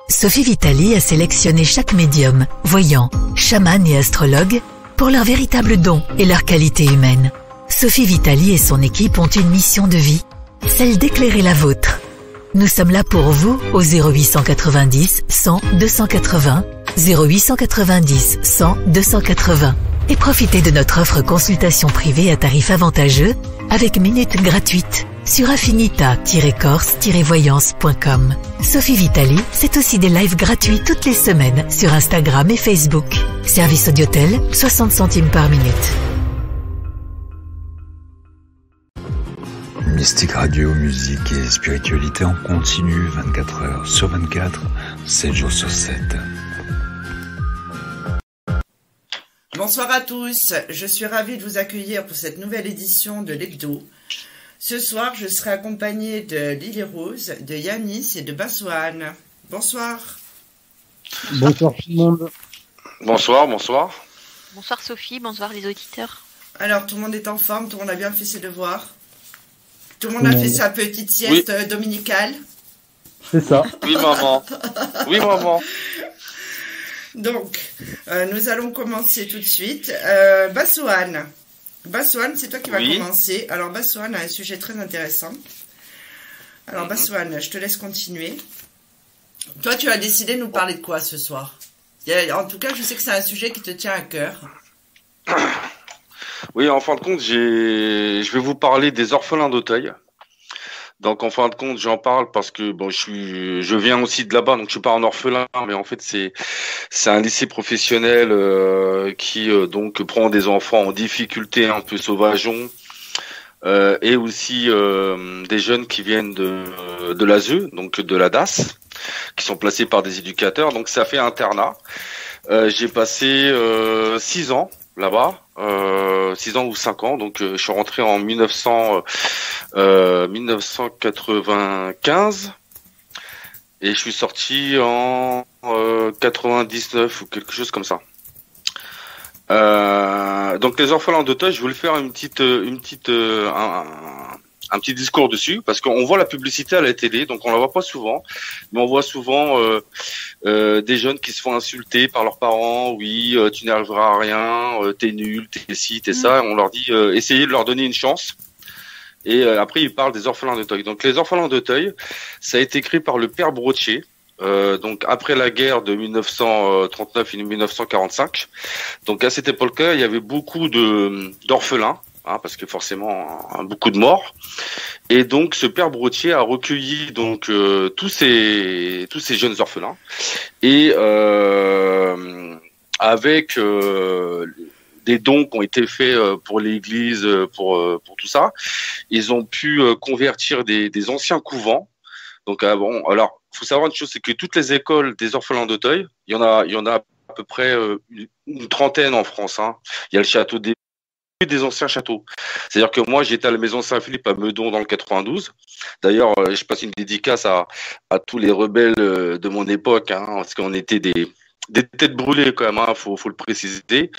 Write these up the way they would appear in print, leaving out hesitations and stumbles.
Sophie Vitali a sélectionné chaque médium, voyant, chaman et astrologue pour leur véritable don et leur qualité humaine. Sophie Vitali et son équipe ont une mission de vie, celle d'éclairer la vôtre. Nous sommes là pour vous au 0890 100 280, 0890 100 280 et profitez de notre offre consultation privée à tarif avantageux avec minutes gratuites sur affinita-corse-voyance.com. Sophie Vitali, c'est aussi des lives gratuits toutes les semaines sur Instagram et Facebook. Service Audiotel, 60 centimes par minute. Mystique Radio, musique et spiritualité en continu, 24 heures sur 24, 7 jours sur 7. Bonsoir à tous, je suis ravie de vous accueillir pour cette nouvelle édition de l'Hebdo. Ce soir, je serai accompagnée de Lily Rose, de Yanis et de Bassoane. Bonsoir. Bonsoir tout le monde. Bonsoir, bonsoir. Bonsoir Sophie, bonsoir les auditeurs. Alors, tout le monde est en forme, tout le monde a bien fait ses devoirs. Tout le monde a fait sa petite sieste dominicale. C'est ça. Oui, maman. Oui, maman. Donc, nous allons commencer tout de suite. Bassoane. Bassoane, c'est toi qui vas commencer. Alors, Bassoane a un sujet très intéressant. Alors, Bassoane, je te laisse continuer. Toi, tu as décidé de nous parler de quoi ce soir? En tout cas, je sais que c'est un sujet qui te tient à cœur. Oui, en fin de compte, je vais vous parler des orphelins d'Auteuil. Donc, en fin de compte, j'en parle parce que bon, je viens aussi de là-bas, donc je suis pas un orphelin, mais en fait, c'est un lycée professionnel qui donc prend des enfants en difficulté un peu sauvageons et aussi des jeunes qui viennent de l'ASE, donc de la DAS, qui sont placés par des éducateurs. Donc, ça fait internat. J'ai passé 6 ans là-bas, 6 ans ou 5 ans. Donc, je suis rentré en 1995 et je suis sorti en 99 ou quelque chose comme ça. Donc, les orphelins d'Auteuil, je voulais faire un petit discours dessus parce qu'on voit la publicité à la télé, donc on la voit pas souvent, mais on voit souvent des jeunes qui se font insulter par leurs parents. Oui, tu n'arriveras à rien, t'es nul, t'es ci, t'es ça. On leur dit essayez de leur donner une chance. Et après ils parlent des orphelins d'Auteuil. Donc les orphelins d'Auteuil, ça a été créé par le père Brottier. Donc après la guerre de 1939 et 1945. Donc à cette époque-là, il y avait beaucoup d'orphelins. Parce que forcément beaucoup de morts, et donc ce père Brottier a recueilli donc tous ces jeunes orphelins et avec des dons qui ont été faits pour l'église, pour tout ça, ils ont pu convertir des anciens couvents. Donc bon, alors faut savoir une chose, c'est que toutes les écoles des orphelins d'Auteuil, il y en a à peu près une trentaine en France. Il y a le château des anciens châteaux. C'est-à-dire que moi, j'étais à la maison Saint-Philippe à Meudon dans le 92. D'ailleurs, je passe une dédicace à tous les rebelles de mon époque, parce qu'on était des têtes brûlées quand même, faut le préciser.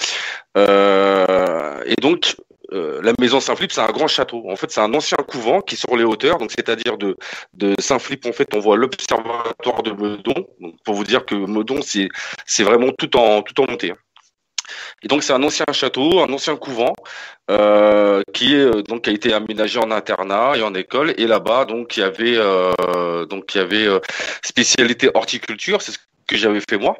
Et donc, la maison Saint-Philippe, c'est un grand château. En fait, c'est un ancien couvent qui est sur les hauteurs. Donc, c'est-à-dire de Saint-Philippe, en fait, on voit l'observatoire de Meudon. Donc, pour vous dire que Meudon, c'est vraiment tout en montée. Et donc c'est un ancien château, un ancien couvent qui a été aménagé en internat et en école. Et là-bas donc il y avait spécialité horticulture, c'est ce que j'avais fait moi.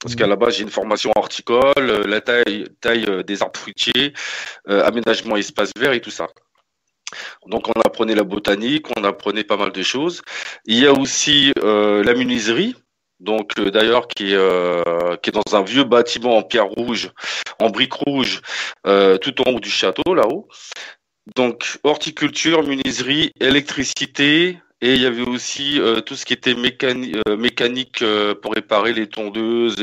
Parce qu'à la base j'ai une formation horticole, la taille des arbres fruitiers, aménagement espace vert et tout ça. Donc on apprenait la botanique, on apprenait pas mal de choses. Il y a aussi la menuiserie. Donc d'ailleurs qui est dans un vieux bâtiment en pierre rouge, en briques rouges, tout en haut du château là-haut. Donc horticulture, menuiserie, électricité, et il y avait aussi tout ce qui était mécanique pour réparer les tondeuses,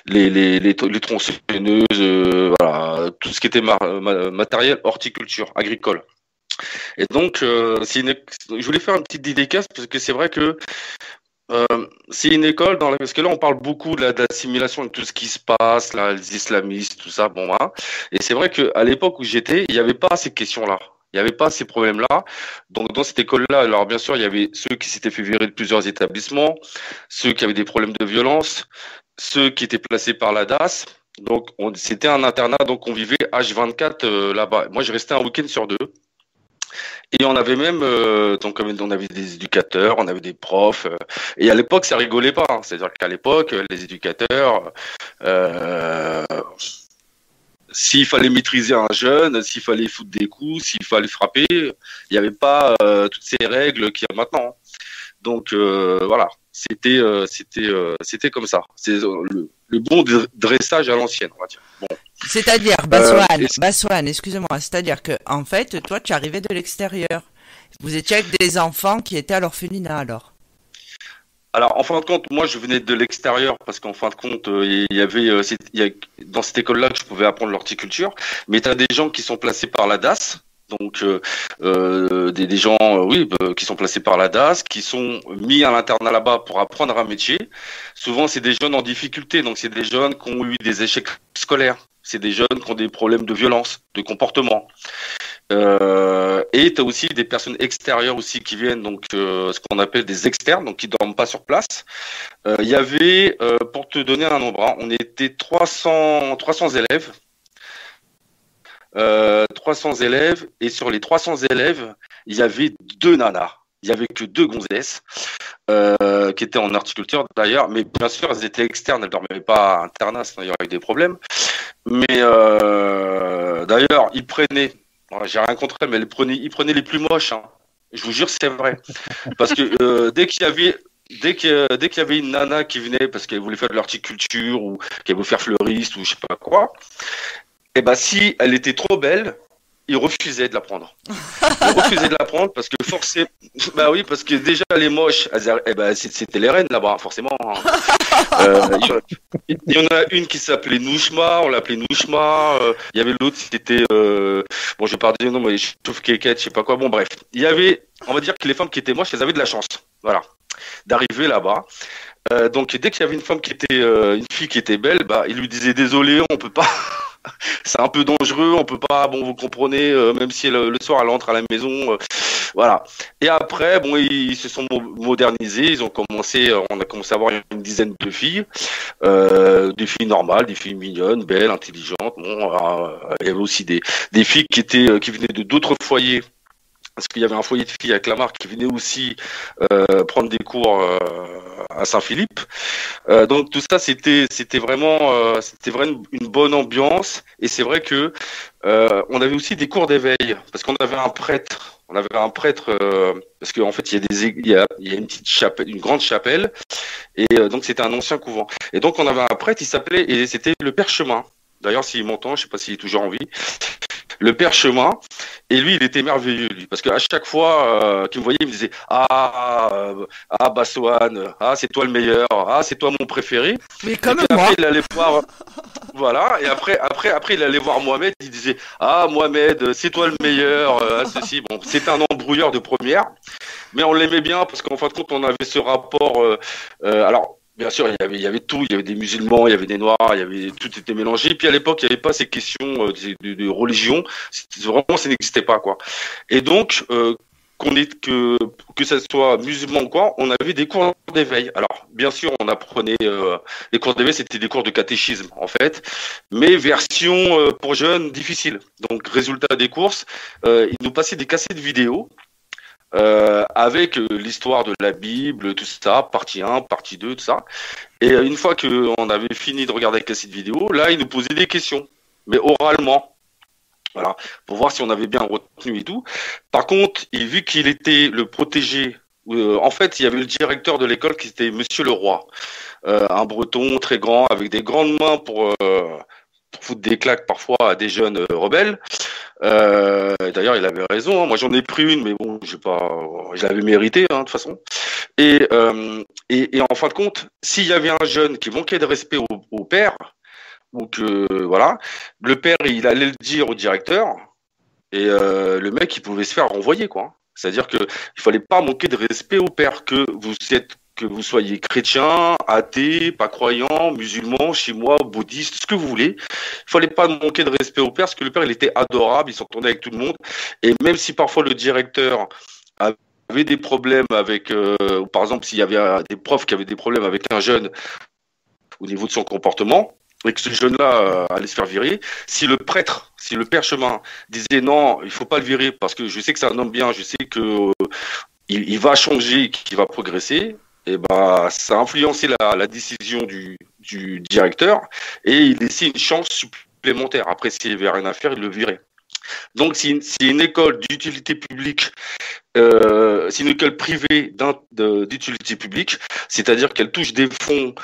les tronçonneuses, voilà, tout ce qui était matériel horticulture agricole. Et donc je voulais faire une petite dédicace parce que c'est vrai que c'est une école parce que là on parle beaucoup de l'assimilation et tout ce qui se passe, là, les islamistes, tout ça, bon, hein. Et c'est vrai que à l'époque où j'étais, il n'y avait pas ces questions-là. Il n'y avait pas ces problèmes-là. Donc, dans cette école-là, alors bien sûr, il y avait ceux qui s'étaient fait virer de plusieurs établissements, ceux qui avaient des problèmes de violence, ceux qui étaient placés par la DAS. Donc, c'était un internat, donc on vivait H24 là-bas. Moi, je restais un week-end sur 2. Et on avait même, donc on avait des éducateurs, on avait des profs. Et à l'époque, ça rigolait pas. Hein. C'est-à-dire qu'à l'époque, les éducateurs, s'il fallait maîtriser un jeune, s'il fallait foutre des coups, s'il fallait frapper, il n'y avait pas toutes ces règles qu'il y a maintenant. Donc voilà, c'était comme ça. C'est le bon dressage à l'ancienne, on va dire. Bon. C'est-à-dire, Bassoane, excusez-moi, c'est-à-dire que en fait, toi, tu arrivais de l'extérieur. Vous étiez avec des enfants qui étaient à l'orphelinat, alors. Alors, en fin de compte, moi, je venais de l'extérieur parce qu'en fin de compte, il y avait dans cette école-là que je pouvais apprendre l'horticulture. Mais tu as des gens qui sont placés par la DAS. Donc des gens qui sont placés par la DAS, qui sont mis à l'internat là-bas pour apprendre un métier. Souvent, c'est des jeunes en difficulté. Donc, c'est des jeunes qui ont eu des échecs scolaires. C'est des jeunes qui ont des problèmes de violence, de comportement. Et tu as aussi des personnes extérieures aussi qui viennent, donc ce qu'on appelle des externes, donc qui dorment pas sur place. Il y avait, pour te donner un nombre, hein, on était 300 élèves. 300 élèves, et sur les 300 élèves, il y avait 2 nanas. Il y avait que 2 gonzesses qui étaient en horticulture d'ailleurs, mais bien sûr elles étaient externes, elles dormaient pas à internat, sinon il y aurait eu des problèmes. Mais d'ailleurs, ils prenaient, j'ai rien contre elles, mais ils prenaient les plus moches. Hein. Je vous jure, c'est vrai, parce que dès qu'il y avait une nana qui venait parce qu'elle voulait faire de l'horticulture ou qu'elle voulait faire fleuriste ou je sais pas quoi, et ben si elle était trop belle, ils refusaient de la prendre. Ils refusaient de la prendre parce que forcément, bah oui, parce que déjà les moches, c'était les reines là-bas, forcément. Il y en a une qui s'appelait Nouchma, on l'appelait Nouchma. Il y avait l'autre, c'était bon, je vais pas dire non, mais je trouve Kékette, je sais pas quoi. Bon, bref, il y avait, on va dire que les femmes qui étaient moches, elles avaient de la chance, voilà, d'arriver là-bas. Donc dès qu'il y avait une femme qui était, une fille qui était belle, bah, ils lui disaient désolé, on peut pas. C'est un peu dangereux, on peut pas, bon, vous comprenez, même si le soir elle entre à la maison, voilà. Et après, bon, ils se sont modernisés, on a commencé à avoir une dizaine de filles, des filles normales, des filles mignonnes, belles, intelligentes. Bon, il y avait aussi des filles qui venaient de d'autres foyers. Parce qu'il y avait un foyer de filles à Clamart qui venait aussi prendre des cours à Saint-Philippe. Donc tout ça, c'était vraiment une bonne ambiance. Et c'est vrai que on avait aussi des cours d'éveil parce qu'on avait un prêtre. Parce qu'en fait il y a une petite chapelle, une grande chapelle, et donc c'était un ancien couvent. Et donc on avait un prêtre, c'était le Père Chemin. D'ailleurs, s'il m'entend, je sais pas s'il est toujours en vie. Le Père Chemin, et lui, il était merveilleux, lui, parce qu'à chaque fois qu'il me voyait, il me disait Bassoane, c'est toi le meilleur, c'est toi mon préféré. Mais comme moi. Après, il allait voir, voilà, et après, il allait voir Mohamed, il disait Mohamed, c'est toi le meilleur, ceci. Bon, c'était un embrouilleur de première, mais on l'aimait bien parce qu'en fin de compte, on avait ce rapport. Alors. Bien sûr, il y avait tout, il y avait des musulmans, il y avait des noirs, tout était mélangé. Et puis à l'époque, il n'y avait pas ces questions de religion, vraiment ça n'existait pas quoi. Et donc que ça soit musulman ou quoi, on avait des cours d'éveil. Alors bien sûr, on apprenait les cours d'éveil, c'était des cours de catéchisme en fait, mais version pour jeunes difficile. Donc résultat des courses, ils nous passaient des cassettes vidéo. Avec l'histoire de la Bible, tout ça, partie 1, partie 2, tout ça. Et une fois qu'on avait fini de regarder la cassette vidéo, là, il nous posait des questions, mais oralement. Voilà, pour voir si on avait bien retenu et tout. Par contre, vu qu'il était le protégé, en fait, il y avait le directeur de l'école qui était Monsieur Leroy, un breton très grand, avec des grandes mains pour foutre des claques parfois à des jeunes rebelles. D'ailleurs, il avait raison. Hein. Moi, j'en ai pris une, mais bon, je l'avais mérité, hein, de toute façon. Et en fin de compte, s'il y avait un jeune qui manquait de respect au père, ou que voilà, le père, il allait le dire au directeur, et le mec, il pouvait se faire renvoyer, quoi. C'est-à-dire que il fallait pas manquer de respect au père, que que vous soyez chrétien, athée, pas croyant, musulman, chinois, bouddhiste, ce que vous voulez. Il fallait pas manquer de respect au père, parce que le père, il était adorable, il s'entendait avec tout le monde. Et même si parfois le directeur avait des problèmes avec, par exemple, s'il y avait des profs qui avaient des problèmes avec un jeune au niveau de son comportement, et que ce jeune-là allait se faire virer, si le prêtre, si le père Chemin disait non, il faut pas le virer parce que je sais que c'est un homme bien, je sais que il va changer, qu'il va progresser, et ben ça a influencé la décision du directeur et il laissait une chance supplémentaire. Après, s'il n'y avait rien à faire, il le virait. Donc, si une école d'utilité publique, c'est une école privée d'utilité publique, c'est-à-dire qu'elle touche des fonds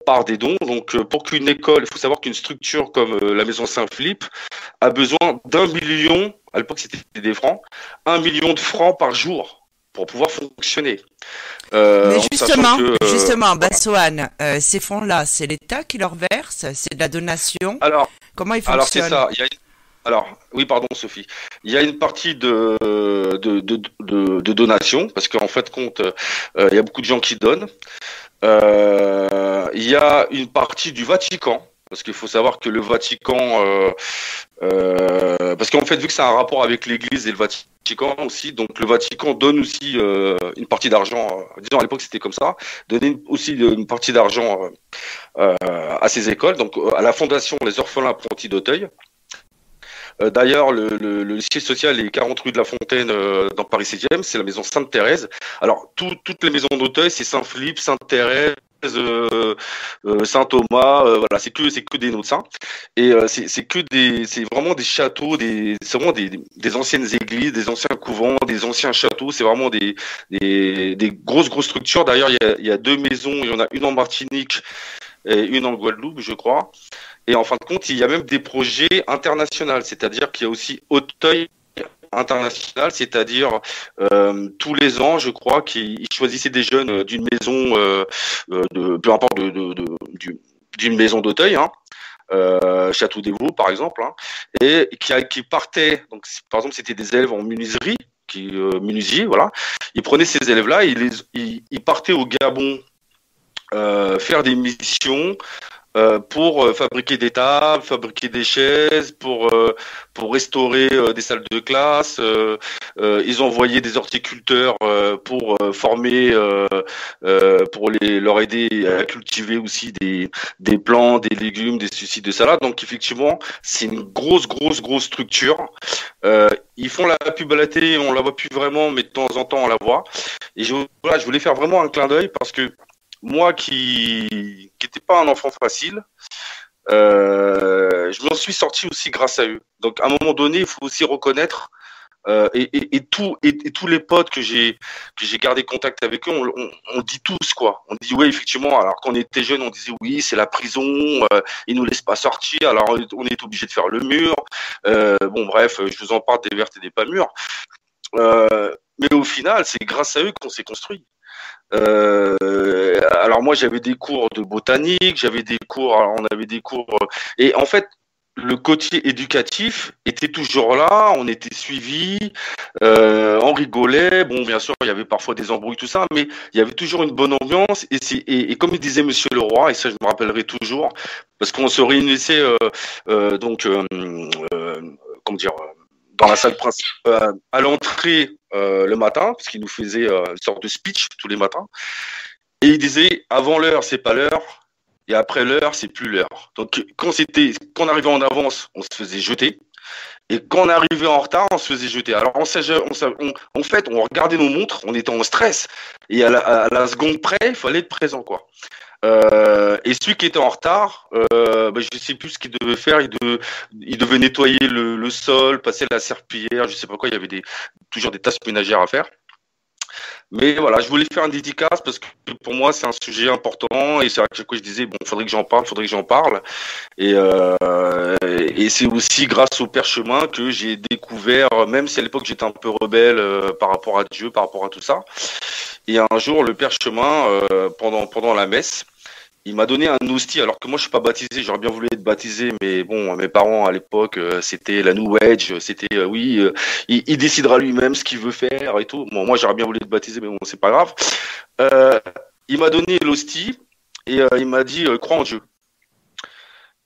par des dons. Donc, pour qu'une école, il faut savoir qu'une structure comme la Maison Saint-Philippe a besoin d'1 million, à l'époque c'était des francs, 1 million de francs par jour pour pouvoir fonctionner. Mais justement, Bassoane, ces fonds-là, c'est l'État qui leur verse, c'est de la donation. Alors, comment ils fonctionnent? Alors c'est ça. Alors, oui, pardon, Sophie. Il y a une partie de donation, parce qu'en fait, il y a beaucoup de gens qui donnent. Il y a une partie du Vatican, parce qu'il faut savoir que le Vatican, parce qu'en fait, vu que c'est un rapport avec l'Église et le Vatican aussi, donc le Vatican donne aussi une partie d'argent, disons à l'époque c'était comme ça, donnait aussi une partie d'argent à ces écoles, donc à la Fondation Les Orphelins Apprentis d'Auteuil. D'ailleurs, le siège social est 40 rue de la Fontaine dans Paris 7e, c'est la maison Sainte-Thérèse. Alors, toutes les maisons d'Auteuil, c'est Saint-Philippe, Sainte-Thérèse, Saint-Thomas, voilà, c'est que des noms de saints. Et c'est vraiment des châteaux, c'est vraiment des anciennes églises, des anciens couvents, des anciens châteaux. C'est vraiment des grosses structures. D'ailleurs, il y a 2 maisons, il y en a une en Martinique et une en Guadeloupe, je crois. Et en fin de compte, il y a même des projets internationaux, c'est-à-dire qu'il y a aussi Auteuil international, c'est-à-dire tous les ans, je crois, qu'ils choisissaient des jeunes d'une maison, peu importe, d'une maison d'Auteuil, hein, Château des Vaux par exemple, hein, et qui partaient. Donc, par exemple, c'était des élèves en menuiserie, menuisiers, voilà. Ils prenaient ces élèves-là, ils partaient au Gabon faire des missions. Pour fabriquer des tables, fabriquer des chaises, pour restaurer des salles de classe. Ils envoyaient des horticulteurs pour former, pour leur aider à cultiver aussi des plants, des légumes, des ceci, de salade. Donc effectivement, c'est une grosse structure. Ils font la pub à la télé, on la voit plus vraiment, mais de temps en temps on la voit. Et je voulais faire vraiment un clin d'œil parce que moi qui n'étais pas un enfant facile, je m'en suis sorti aussi grâce à eux. Donc à un moment donné, il faut aussi reconnaître et tous les potes que j'ai gardé contact avec eux, on dit tous quoi. On dit oui effectivement. Alors quand on était jeune, on disait oui c'est la prison, ils nous laissent pas sortir. Alors on est obligé de faire le mur. Bon bref, je vous en parle des vertes et des pas mûres. Mais au final, c'est grâce à eux qu'on s'est construit. Alors moi j'avais des cours de botanique, on avait des cours et en fait le côté éducatif était toujours là, on était suivis, on rigolait, bon bien sûr il y avait parfois des embrouilles tout ça, mais il y avait toujours une bonne ambiance et comme il disait Monsieur Leroy, et ça je me rappellerai toujours, parce qu'on se réunissait comment dire, dans la salle principale, à l'entrée le matin, parce qu'il nous faisait une sorte de speech tous les matins. Et il disait, avant l'heure, c'est pas l'heure, et après l'heure, c'est plus l'heure. Donc, quand on arrivait en avance, on se faisait jeter, et quand on arrivait en retard, on se faisait jeter. Alors, en fait, on regardait nos montres, on était en stress, et à la seconde près, il fallait être présent, quoi. Et celui qui était en retard, je sais plus ce qu'il devait faire. Il devait nettoyer le sol, passer la serpillière, je sais pas quoi. Il y avait toujours des tâches ménagères à faire. Mais voilà, je voulais faire une dédicace parce que pour moi c'est un sujet important et c'est à chaque fois je disais bon, faudrait que j'en parle. Et c'est aussi grâce au Père Chemin que j'ai découvert, même si à l'époque j'étais un peu rebelle par rapport à Dieu, par rapport à tout ça. Et un jour, le Père Chemin, pendant la messe, il m'a donné un hostie, alors que moi je suis pas baptisé, j'aurais bien voulu être baptisé, mais bon, mes parents à l'époque, c'était la New Age, c'était il décidera lui-même ce qu'il veut faire et tout. Bon, moi j'aurais bien voulu être baptisé, mais bon, c'est pas grave. il m'a donné l'hostie et il m'a dit crois en Dieu.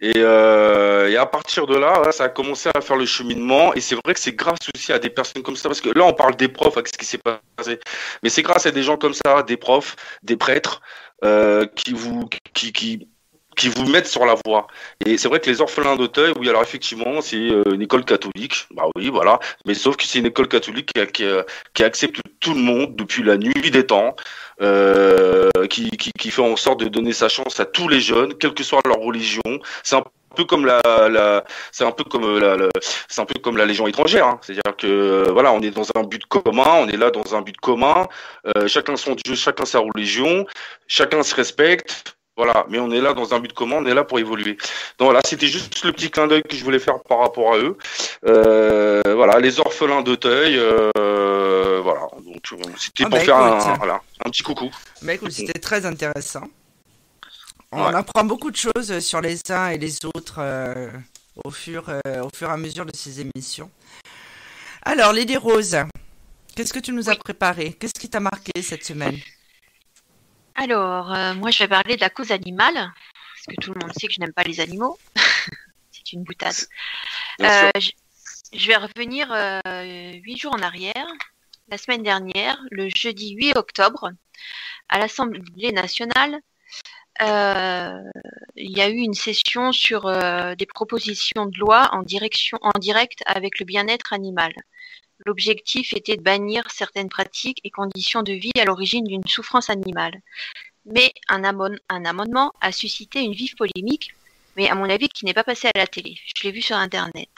Et à partir de là, ça a commencé à faire le cheminement. Et c'est vrai que c'est grâce aussi à des personnes comme ça, parce que là, on parle des profs, avec ce qui s'est passé. Mais c'est grâce à des gens comme ça, des profs, des prêtres, qui vous mettent sur la voie. Et c'est vrai que les orphelins d'Auteuil, oui, alors effectivement, c'est une école catholique. Bah oui, voilà. Mais sauf que c'est une école catholique qui accepte tout le monde depuis la nuit des temps, qui fait en sorte de donner sa chance à tous les jeunes, quelle que soit leur religion. C'est un peu comme c'est un peu comme la Légion étrangère, hein. C'est-à-dire que voilà, on est dans un but commun, on est là dans un but commun, chacun son Dieu, chacun sa religion, chacun se respecte. Voilà, mais on est là dans un but commun, on est là pour évoluer. Donc voilà, c'était juste le petit clin d'œil que je voulais faire par rapport à eux. Voilà, les orphelins d'Auteuil, voilà. Donc c'était pour faire un petit coucou. Bah écoute, c'était très intéressant. On apprend beaucoup de choses sur les uns et les autres au fur et à mesure de ces émissions. Alors, Lady Rose, qu'est-ce que tu nous as préparé? Qu'est-ce qui t'a marqué cette semaine? Alors, moi, je vais parler de la cause animale, parce que tout le monde sait que je n'aime pas les animaux. C'est une boutade. Je vais revenir 8 jours en arrière. La semaine dernière, le jeudi 8 octobre, à l'Assemblée nationale, il y a eu une session sur des propositions de loi en direct avec le bien-être animal. L'objectif était de bannir certaines pratiques et conditions de vie à l'origine d'une souffrance animale. Mais un amendement a suscité une vive polémique, mais à mon avis qui n'est pas passé à la télé. Je l'ai vu sur Internet.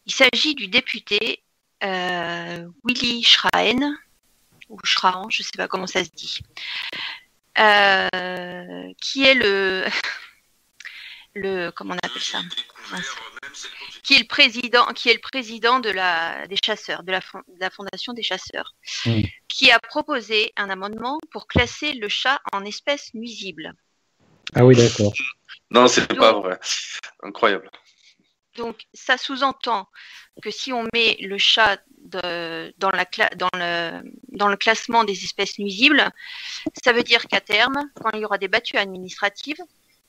Il s'agit du député Willy Schraen, ou Schraen, je ne sais pas comment ça se dit, qui est comment on appelle ça, qui est le président des chasseurs, de la fondation des chasseurs, qui a proposé un amendement pour classer le chat en espèce nuisible. Ah oui, d'accord. Non, c'est pas vrai. Incroyable. Donc, ça sous-entend que si on met le chat dans le classement des espèces nuisibles, ça veut dire qu'à terme, quand il y aura des battues administratives,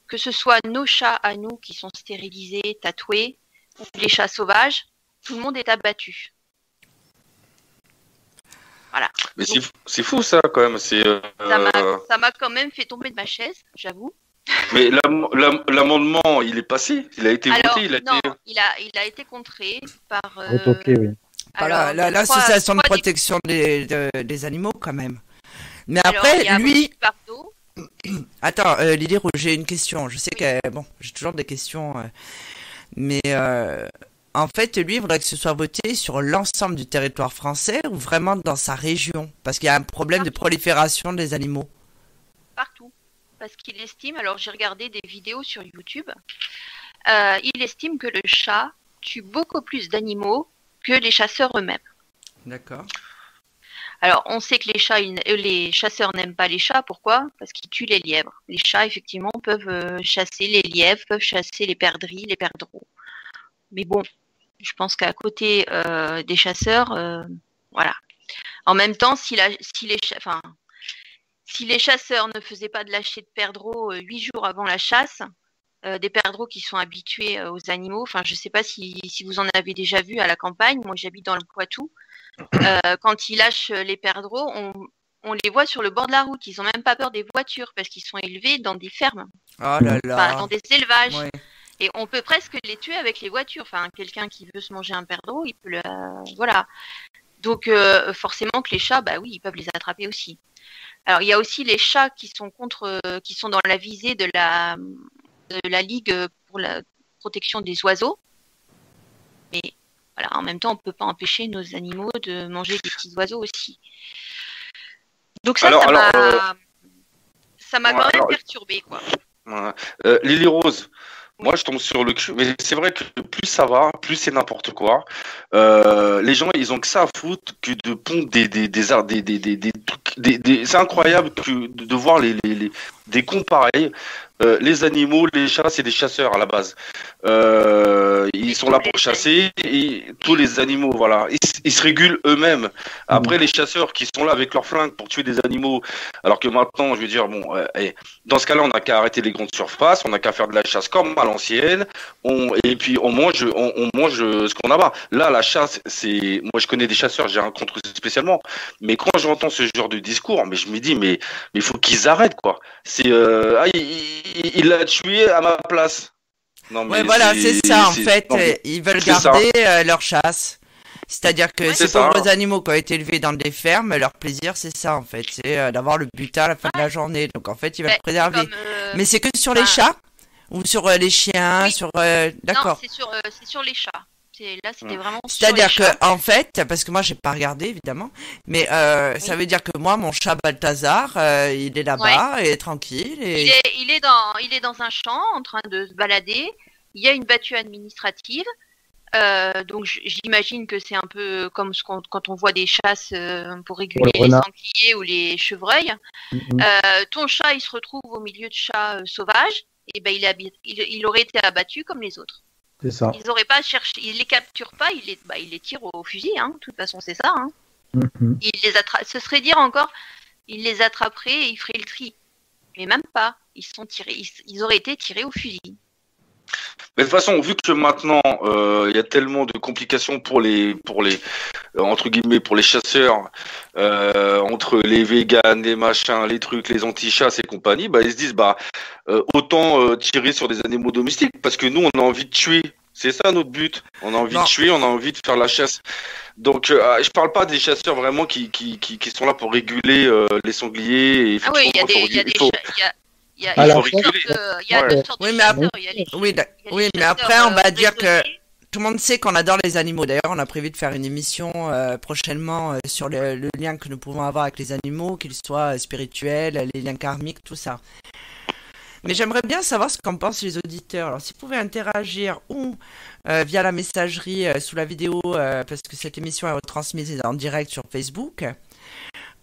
que ce soit nos chats à nous qui sont stérilisés, tatoués, ou les chats sauvages, tout le monde est abattu. Voilà. Mais donc, c'est fou ça quand même. Ça m'a quand même fait tomber de ma chaise, j'avoue. Mais l'amendement, il est passé, il a été voté, il a été contré par l'association de protection des animaux quand même. Mais après, lui. Attends, Lily Rouge, j'ai une question. Je sais que j'ai toujours des questions, mais en fait, lui, il voudrait que ce soit voté sur l'ensemble du territoire français ou vraiment dans sa région, parce qu'il y a un problème de prolifération des animaux. Partout. Parce qu'il estime, alors j'ai regardé des vidéos sur YouTube, il estime que le chat tue beaucoup plus d'animaux que les chasseurs eux-mêmes. D'accord. Alors on sait que les chasseurs n'aiment pas les chats, pourquoi? Parce qu'ils tuent les lièvres. Les chats effectivement peuvent chasser les lièvres, peuvent chasser les perdrix, les perdreaux. Mais bon, je pense qu'à côté des chasseurs, voilà. En même temps, si les chasseurs ne faisaient pas de lâcher de perdreaux 8 jours avant la chasse, des perdreaux qui sont habitués aux animaux, enfin je ne sais pas si vous en avez déjà vu à la campagne, moi j'habite dans le Poitou, quand ils lâchent les perdreaux, on les voit sur le bord de la route, ils n'ont même pas peur des voitures parce qu'ils sont élevés dans des fermes, dans des élevages. Ouais. Et on peut presque les tuer avec les voitures, enfin quelqu'un qui veut se manger un perdreau, il peut voilà. Donc forcément que les chats, bah oui, ils peuvent les attraper aussi. Alors, il y a aussi les chats qui sont dans la visée de la Ligue pour la protection des oiseaux. Mais voilà, en même temps, on ne peut pas empêcher nos animaux de manger des petits oiseaux aussi. Donc ça m'a quand même perturbé, quoi. Lily Rose, moi je tombe sur le cul, mais c'est vrai que plus ça va, plus c'est n'importe quoi. Les gens, ils ont que ça à foutre que de pondre des trucs, c'est incroyable de voir des cons pareils. Les animaux, les chats, c'est des chasseurs à la base. Ils sont là pour chasser et tous les animaux, voilà. Ils se régulent eux-mêmes. Après, les chasseurs qui sont là avec leurs flingues pour tuer des animaux, alors que maintenant, je veux dire, bon, dans ce cas-là, on n'a qu'à arrêter les grandes surfaces, on n'a qu'à faire de la chasse comme à l'ancienne, et puis on mange ce qu'on abat. Là, la chasse, moi, je connais des chasseurs, j'ai un contre spécialement, mais quand j'entends ce genre de discours, mais je me dis, mais il faut qu'ils arrêtent, quoi. C'est il l'a tué à ma place. Non, mais voilà, c'est ça en fait. Ils veulent garder leur chasse. C'est-à-dire que ces pauvres animaux qui ont été élevés dans des fermes, leur plaisir, c'est ça en fait. C'est d'avoir le butin à la fin de la journée. Donc en fait, ils veulent préserver. Mais c'est que sur les chats ou sur les chiens, sur d'accord. Non, c'est sur les chats. Là, c'était vraiment. C'est-à-dire que, en fait, parce que moi, j'ai pas regardé, évidemment, mais ça veut dire que moi, mon chat Balthazar, il est là-bas, et tranquille. Et... Il est dans un champ, en train de se balader. Il y a une battue administrative. Donc, j'imagine que c'est un peu comme quand on voit des chasses pour réguler les sangliers ou les chevreuils. Ton chat, il se retrouve au milieu de chats sauvages. Et ben, il aurait été abattu comme les autres. C'est ça. Ils n'auraient pas cherché, ils les capturent pas, ils les tirent au fusil, hein. De toute façon, c'est ça, hein. Ce serait dire encore, ils les attraperaient et ils feraient le tri. Mais même pas. Ils auraient été tirés au fusil. Mais de toute façon, vu que maintenant, il y a tellement de complications pour les entre guillemets, pour les chasseurs, entre les véganes, les machins, les trucs, les anti-chasses et compagnie, ils se disent, autant tirer sur des animaux domestiques, parce que nous, on a envie de tuer. C'est ça notre but. On a envie de tuer, on a envie de faire la chasse. Donc, je parle pas des chasseurs vraiment qui sont là pour réguler les sangliers. Ah oui, il y a des Oui, mais après, on va dire que tout le monde sait qu'on adore les animaux. D'ailleurs, on a prévu de faire une émission prochainement sur le lien que nous pouvons avoir avec les animaux, qu'ils soient spirituels, les liens karmiques, tout ça. Mais j'aimerais bien savoir ce qu'en pensent les auditeurs. Alors, s'ils pouvaient interagir ou via la messagerie sous la vidéo, parce que cette émission est retransmise en direct sur Facebook,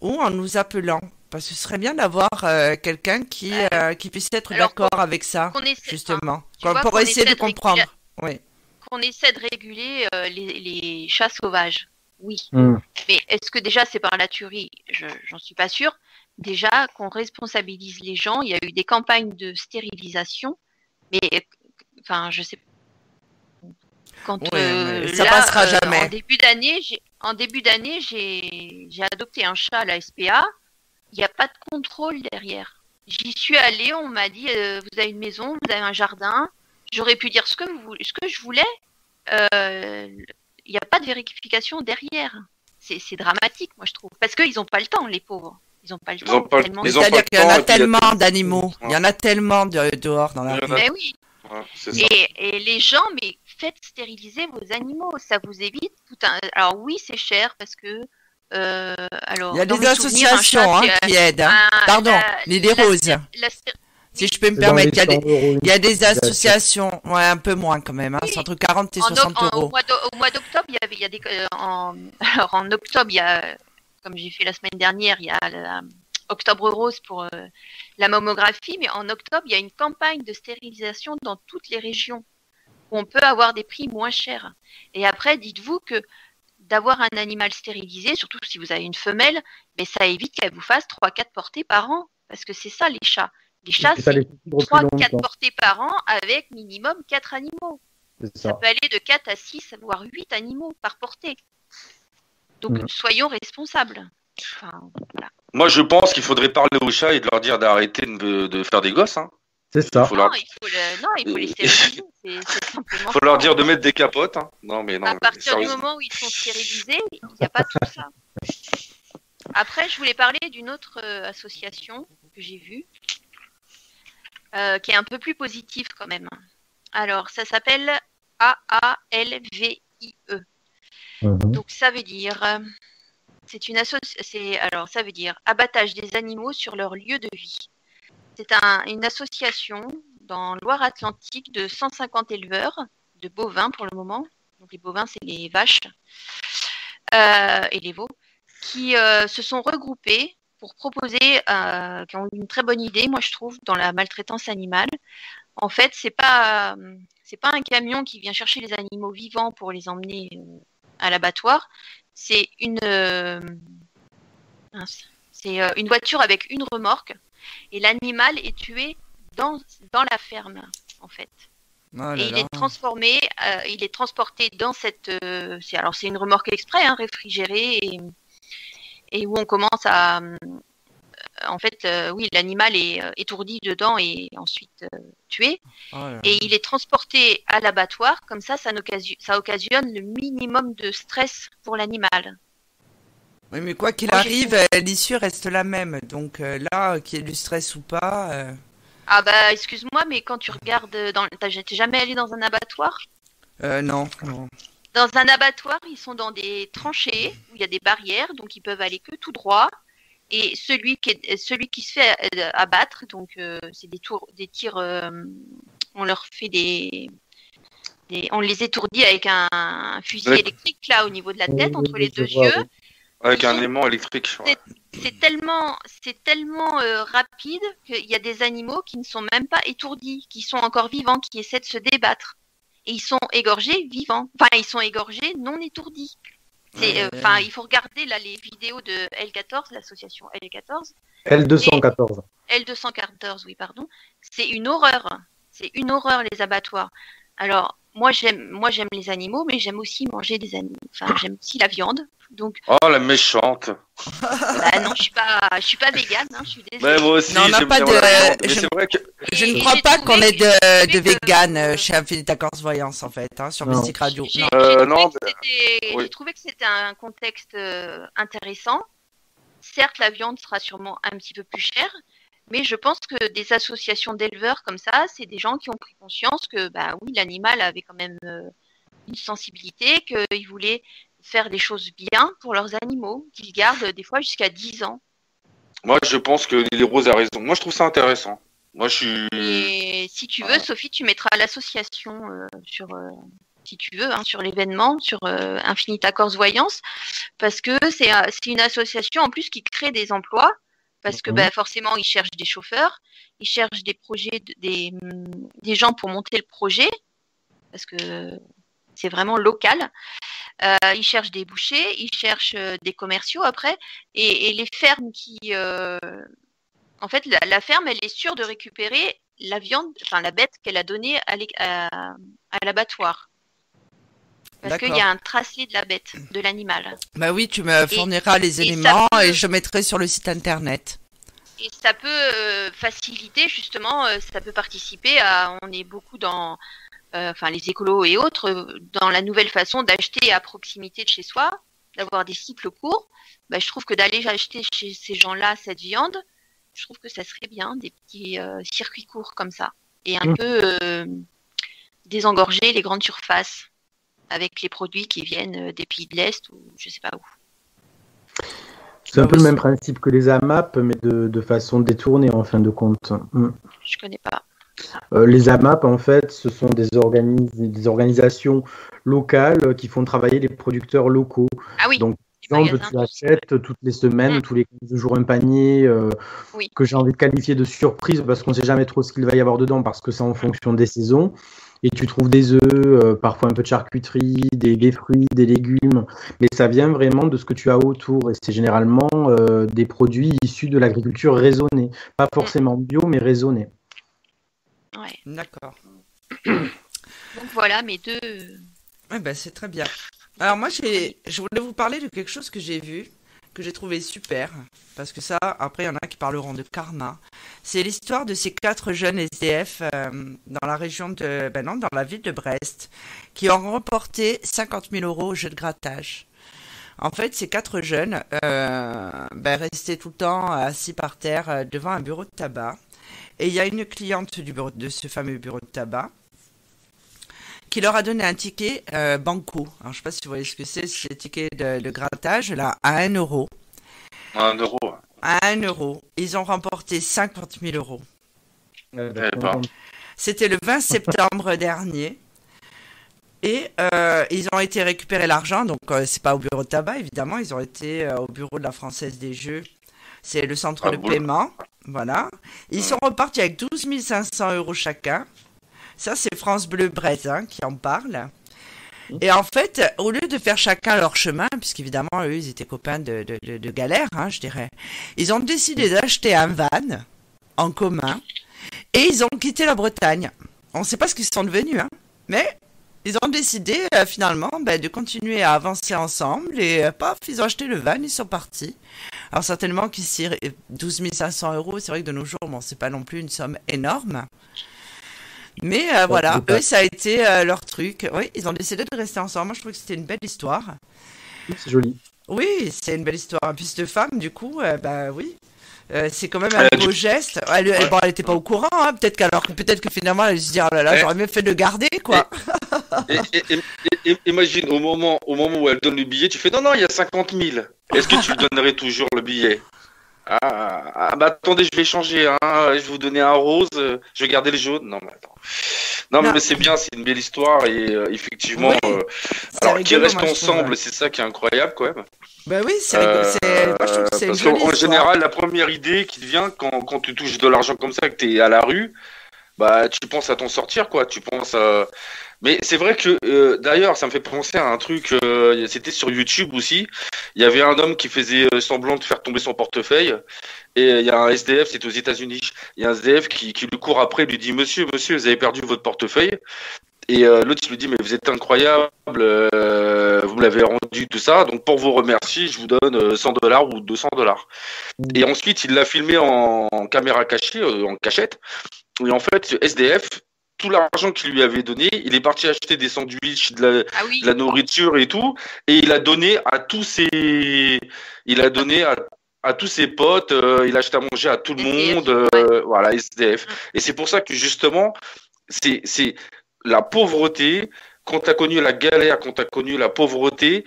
ou en nous appelant. Parce que ce serait bien d'avoir quelqu'un qui puisse être d'accord avec ça, justement. Pour essayer de comprendre. Oui. Qu'on essaie de réguler les chats sauvages. Oui. Mais est-ce que déjà c'est par la tuerie? J'en suis pas sûre. Déjà qu'on responsabilise les gens. Il y a eu des campagnes de stérilisation. Mais, enfin, je sais pas. Quand, ça passera jamais. En début d'année, j'ai adopté un chat à la SPA. Il n'y a pas de contrôle derrière. J'y suis allée, on m'a dit vous avez une maison, vous avez un jardin. J'aurais pu dire ce que je voulais. Il n'y a pas de vérification derrière. C'est dramatique, moi je trouve. Parce qu'ils n'ont pas le temps, les pauvres. Ils n'ont pas le temps. C'est-à-dire qu'il y en a tellement d'animaux. Il y en a tellement dehors dans la rue. Mais oui. Ouais, et les gens, mais faites stériliser vos animaux. Ça vous évite tout un... Alors oui, c'est cher parce que alors, il y a des associations qui aident. Pardon, Lily Rose. Si je peux me permettre, il y a des associations, un peu moins quand même, c'est entre 40 et 60 euros. Au mois d'octobre, il y a des. Alors en octobre, il y a, comme j'ai fait la semaine dernière, il y a Octobre Rose pour la mammographie, mais en octobre, il y a une campagne de stérilisation dans toutes les régions où on peut avoir des prix moins chers. Et après, dites-vous que d'avoir un animal stérilisé, surtout si vous avez une femelle, mais ça évite qu'elle vous fasse 3-4 portées par an. Parce que c'est ça les chats. Les chats, c'est 3-4 portées par an avec minimum 4 animaux. Ça peut aller de 4 à 6, voire 8 animaux par portée. Donc soyons responsables. Enfin, voilà. Moi je pense qu'il faudrait parler aux chats et de leur dire d'arrêter de faire des gosses. C'est ça. Il faut les stériliser. C'est simplement. Il faut leur dire de mettre des capotes. Non, à partir du moment où ils sont stérilisés, il n'y a pas tout ça. Après, je voulais parler d'une autre association que j'ai vue, qui est un peu plus positive quand même. Alors, ça s'appelle AALVIE. Donc, ça veut dire... C'est une association. Alors, ça veut dire abattage des animaux sur leur lieu de vie. C'est une association dans Loire-Atlantique de 150 éleveurs de bovins pour le moment. Donc les bovins, c'est les vaches et les veaux qui se sont regroupés pour proposer, qui ont une très bonne idée, moi je trouve, dans la maltraitance animale. En fait, c'est pas un camion qui vient chercher les animaux vivants pour les emmener à l'abattoir. C'est une voiture avec une remorque et l'animal est tué dans la ferme, en fait. Oh et il est transformé, il est transporté dans cette. C'est une remorque exprès, hein, réfrigérée et où on commence à. En fait, oui, l'animal est étourdi dedans et ensuite tué. Et il est transporté à l'abattoir. Comme ça occasionne le minimum de stress pour l'animal. Oui, mais quoi qu'il arrive, l'issue reste la même. Donc là, qu'il y ait du stress ou pas. Ah bah, excuse-moi, mais quand tu regardes, t'es jamais allé dans un abattoir ? Non. Dans un abattoir, ils sont dans des tranchées où il y a des barrières, donc ils peuvent aller que tout droit. Et celui qui se fait abattre, donc c'est des tirs, on leur fait on les étourdit avec un fusil électrique là au niveau de la tête, entre les deux yeux. Avec un aimant électrique. C'est tellement rapide qu'il y a des animaux qui ne sont même pas étourdis, qui sont encore vivants, qui essaient de se débattre. Et ils sont égorgés vivants. Enfin, ils sont égorgés non étourdis. Il faut regarder là les vidéos de L14, l'association L14. L214. L214, oui, pardon. C'est une horreur. C'est une horreur, les abattoirs. Alors, moi j'aime les animaux, mais j'aime aussi manger des animaux. Enfin, j'aime aussi la viande. Donc. Oh, la méchante. Bah non, je suis pas végane, hein, je suis désolée. Mais moi aussi, non, on n'a pas de. Je ne crois pas qu'on ait de vegan chez Infinita Corse Voyance, en fait, hein, sur Mystique Radio. J'ai trouvé que c'était un contexte intéressant. Certes, la viande sera sûrement un petit peu plus chère, mais je pense que des associations d'éleveurs comme ça, c'est des gens qui ont pris conscience que, bah oui, l'animal avait quand même une sensibilité, qu'ils voulaient faire des choses bien pour leurs animaux, qu'ils gardent des fois jusqu'à 10 ans. Moi, je pense que Lily Rose a raison. Moi, je trouve ça intéressant. Moi, je suis... Et si tu veux, Sophie, tu mettras l'association si tu veux, hein, sur l'événement, sur Infinita Corse Voyance, parce que c'est une association en plus qui crée des emplois, parce que forcément, ils cherchent des chauffeurs, ils cherchent des projets, des gens pour monter le projet, parce que c'est vraiment local. Ils cherchent des bouchers, ils cherchent des commerciaux après, et les fermes qui... En fait, la ferme, elle est sûre de récupérer la viande, enfin la bête qu'elle a donnée à l'abattoir. Parce qu'il y a un tracé de la bête, de l'animal. Bah oui, tu me fourniras les éléments et je mettrai sur le site internet. Et ça peut faciliter, justement, ça peut participer à... On est beaucoup dans... les écolos et autres, dans la nouvelle façon d'acheter à proximité de chez soi, d'avoir des cycles courts. Bah, je trouve que d'aller acheter chez ces gens-là cette viande, je trouve que ça serait bien, des petits circuits courts comme ça. Et un peu désengorger les grandes surfaces avec les produits qui viennent des pays de l'Est ou je sais pas où. C'est un peu le même principe que les AMAP, mais de façon détournée en fin de compte. Je connais pas. Les AMAP, en fait, ce sont des organisations locales qui font travailler les producteurs locaux. Ah oui. Donc, par exemple, tu achètes toutes les semaines, tous les 15 jours un panier que j'ai envie de qualifier de surprise parce qu'on ne sait jamais trop ce qu'il va y avoir dedans parce que c'est en fonction des saisons. Et tu trouves des œufs, parfois un peu de charcuterie, des fruits, des légumes. Mais ça vient vraiment de ce que tu as autour. Et c'est généralement des produits issus de l'agriculture raisonnée. Pas forcément bio, mais raisonnée. Ouais. D'accord. Donc voilà mes deux... Ouais, ben, c'est très bien. Alors moi, je voulais vous parler de quelque chose que j'ai vu, que j'ai trouvé super, parce que ça, après, il y en a qui parleront de karma. C'est l'histoire de ces 4 jeunes SDF dans la région dans la ville de Brest, qui ont remporté 50 000 € au jeu de grattage. En fait, ces 4 jeunes restaient tout le temps assis par terre devant un bureau de tabac. Et il y a une cliente de ce fameux bureau de tabac qui leur a donné un ticket banco. Alors, je ne sais pas si vous voyez ce que c'est ticket de grattage, là, à 1 €. 1 €. À 1 €. Ils ont remporté 50 000 €. C'était le 20 septembre dernier. Et ils ont été récupérer l'argent. Donc, c'est pas au bureau de tabac, évidemment. Ils ont été au bureau de la Française des Jeux C'est le centre de paiement. Voilà. Ils sont repartis avec 12 500 € chacun. Ça, c'est France Bleu Brest qui en parle. Et en fait, au lieu de faire chacun leur chemin, puisqu'évidemment, eux, ils étaient copains de galère, je dirais, ils ont décidé d'acheter un van en commun et ils ont quitté la Bretagne. On ne sait pas ce qu'ils sont devenus, mais ils ont décidé finalement de continuer à avancer ensemble et paf, ils ont acheté le van, ils sont partis. Alors certainement qu'ici, 12 500 €, c'est vrai que de nos jours, bon, c'est pas non plus une somme énorme. Mais voilà, eux, ça a été leur truc. Oui, ils ont décidé de rester ensemble. Moi, je trouve que c'était une belle histoire. C'est joli. Oui, c'est une belle histoire. En plus de femme, du coup, oui. C'est quand même un beau geste. Elle était pas au courant, peut-être que finalement, elle se dit, oh là là, j'aurais mieux fait de le garder, quoi. Imagine, au moment où elle donne le billet, tu fais, non, il y a 50 000. Est-ce que tu lui donnerais toujours le billet? Attendez, je vais changer, je vais vous donner un rose, je vais garder le jaune. Non, mais attends. Non, mais c'est bien, c'est une belle histoire et effectivement, alors qu'ils restent ensemble, c'est ça qui est incroyable quand même. Bah oui, c'est rigolo. Moi, je trouve que c'est une jolie histoire. En général, la première idée qui te vient quand tu touches de l'argent comme ça, que tu es à la rue, tu penses à t'en sortir, quoi. Tu penses à... Mais c'est vrai que, d'ailleurs, ça me fait penser à un truc, c'était sur YouTube aussi. Il y avait un homme qui faisait semblant de faire tomber son portefeuille. Et il y a un SDF, c'était aux États-Unis. Il y a un SDF qui lui court après, lui dit, monsieur, vous avez perdu votre portefeuille. Et l'autre, il lui dit, mais vous êtes incroyable, vous me l'avez rendu, tout ça. Donc, pour vous remercier, je vous donne $100 ou $200. Et ensuite, il l'a filmé en caméra cachée, en cachette. Et en fait, ce SDF, tout l'argent qu'il lui avait donné, il est parti acheter des sandwichs, de la nourriture et tout. Et il a donné à tous ses... à tous ses potes, il a acheté à manger à tout le monde, voilà, SDF. Et c'est pour ça que justement, c'est la pauvreté, quand tu as connu la galère, quand tu as connu la pauvreté,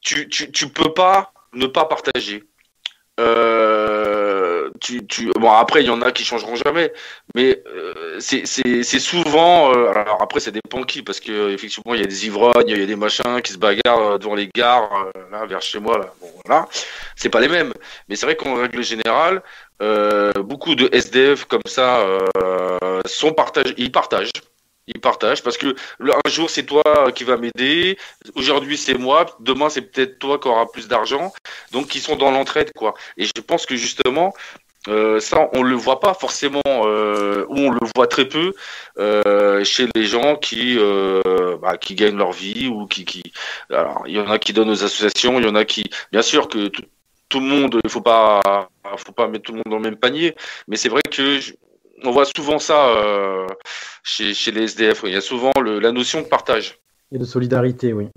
tu peux pas ne pas partager. Bon, après, il y en a qui changeront jamais, mais c'est souvent. Alors après, ça dépend qui, parce que effectivement, il y a des ivrognes, il y a des machins qui se bagarrent devant les gares, là, vers chez moi. Là. Bon, voilà, c'est pas les mêmes, mais c'est vrai qu'en règle générale, beaucoup de SDF comme ça ils partagent parce que un jour c'est toi qui vas m'aider, aujourd'hui c'est moi, demain c'est peut-être toi qui auras plus d'argent, donc ils sont dans l'entraide quoi. Et je pense que justement ça on le voit pas forcément ou on le voit très peu chez les gens qui gagnent leur vie ou qui alors il y en a qui donnent aux associations, il y en a qui bien sûr que tout le monde, il faut pas mettre tout le monde dans le même panier, mais c'est vrai que on voit souvent ça chez les SDF. Il y a souvent la notion de partage. Et de solidarité, oui.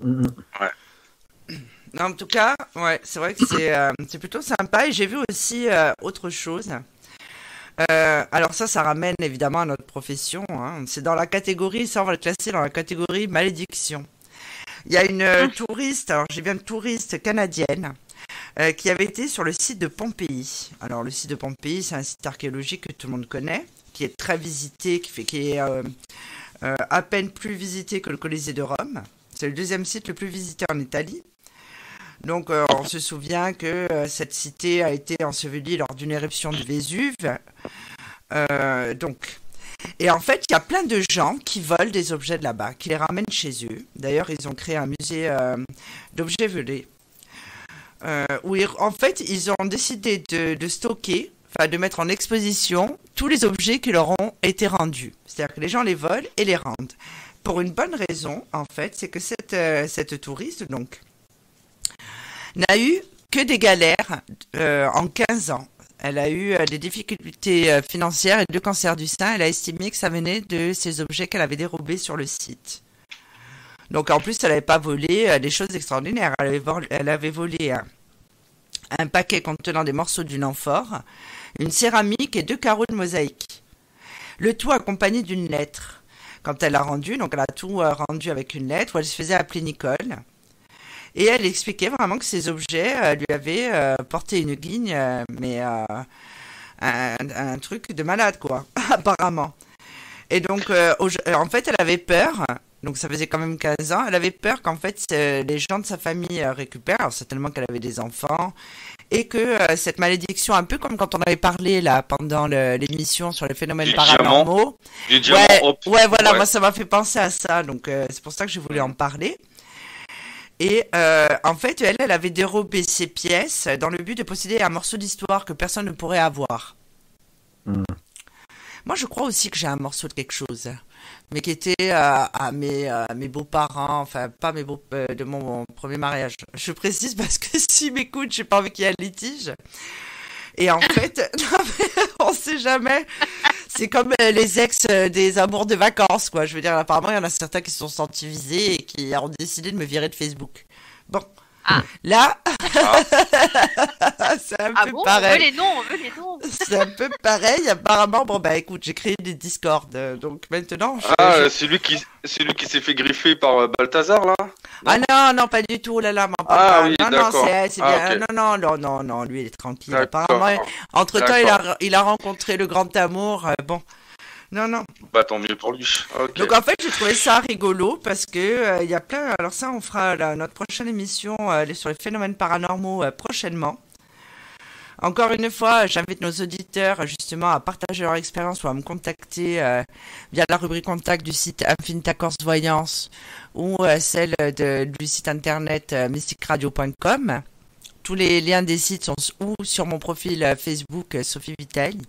Ouais. Non, en tout cas, ouais, c'est vrai que c'est plutôt sympa. Et j'ai vu aussi autre chose. Alors ça ramène évidemment à notre profession. C'est dans la catégorie, ça on va le classer dans la catégorie malédiction. Il y a une touriste, alors j'ai bien une touriste canadienne, qui avait été sur le site de Pompéi. Alors le site de Pompéi, c'est un site archéologique que tout le monde connaît, qui est très visité, qui est à peine plus visité que le Colisée de Rome. C'est le deuxième site le plus visité en Italie. Donc on se souvient que cette cité a été ensevelie lors d'une éruption du Vésuve. Et en fait, il y a plein de gens qui volent des objets de là-bas, qui les ramènent chez eux. D'ailleurs, ils ont créé un musée d'objets volés. Où en fait, ils ont décidé de stocker, de mettre en exposition tous les objets qui leur ont été rendus. C'est-à-dire que les gens les volent et les rendent. Pour une bonne raison, en fait, c'est que cette touriste, donc, n'a eu que des galères en 15 ans. Elle a eu des difficultés financières et 2 cancers du sein. Elle a estimé que ça venait de ces objets qu'elle avait dérobés sur le site. Donc en plus, elle n'avait pas volé des choses extraordinaires. Elle avait volé un paquet contenant des morceaux d'une amphore, une céramique et 2 carreaux de mosaïque. Le tout accompagné d'une lettre. Quand elle l'a rendu, donc elle a tout rendu avec une lettre où elle se faisait appeler Nicole. Et elle expliquait vraiment que ces objets lui avaient porté une guigne, mais un truc de malade, quoi, apparemment. Et donc, en fait, elle avait peur Donc ça faisait quand même 15 ans. Elle avait peur qu'en fait les gens de sa famille récupèrent, alors certainement qu'elle avait des enfants, et que cette malédiction, un peu comme quand on avait parlé là pendant l'émission sur les phénomènes paranormaux. Ouais, voilà, moi ça m'a fait penser à ça, donc c'est pour ça que j'ai voulu en parler. Et en fait, elle avait dérobé ses pièces dans le but de posséder un morceau d'histoire que personne ne pourrait avoir. Moi, je crois aussi que j'ai un morceau de quelque chose, mais qui était à mes beaux-parents, enfin pas mes beaux de mon premier mariage. Je précise parce que s'ils m'écoutent, j'ai pas envie qu'il y ait un litige. Et en fait, on sait jamais. C'est comme les ex des amours de vacances, quoi. Je veux dire, apparemment, il y en a certains qui se sont sentis visés et qui ont décidé de me virer de Facebook. Bon. Là, c'est un peu pareil. On veut les noms. C'est un peu pareil. Apparemment, bon, bah écoute, j'ai créé des Discord. Donc maintenant. C'est lui qui s'est fait griffer par Balthazar, là? Non, pas du tout. Là, oui, d'accord. C'est bien. Okay. Non, lui, il est tranquille. Apparemment, entre-temps, il a rencontré le grand amour. Bon. Non. Bah tant mieux pour lui. Okay. Donc en fait, j'ai trouvé ça rigolo parce que il y a plein. Alors ça, on fera notre prochaine émission sur les phénomènes paranormaux prochainement. Encore une fois, j'invite nos auditeurs justement à partager leur expérience ou à me contacter via la rubrique contact du site Infinita Corse Voyance ou celle du site internet mysticradio.com. Tous les liens des sites sont ou sur mon profil Facebook Sophie Vitali,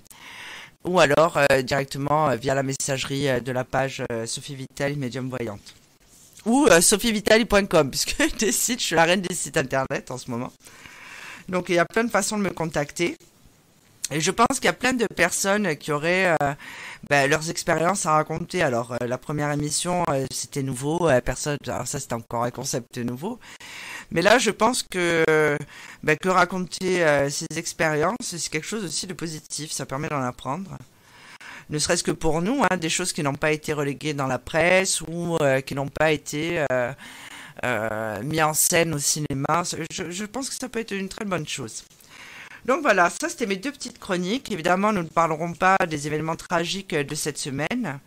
ou alors directement via la messagerie de la page Sophie Vitali Médium Voyante. Ou sophievitali.com, puisque des sites, je suis la reine des sites internet en ce moment. Donc il y a plein de façons de me contacter. Et je pense qu'il y a plein de personnes qui auraient leurs expériences à raconter. Alors la première émission, c'était nouveau, alors ça c'était encore un concept nouveau. Mais là, je pense que raconter ses expériences, c'est quelque chose aussi de positif. Ça permet d'en apprendre. Ne serait-ce que pour nous, des choses qui n'ont pas été reléguées dans la presse ou qui n'ont pas été mis en scène au cinéma. Je pense que ça peut être une très bonne chose. Donc voilà, ça c'était mes 2 petites chroniques. Évidemment, nous ne parlerons pas des événements tragiques de cette semaine.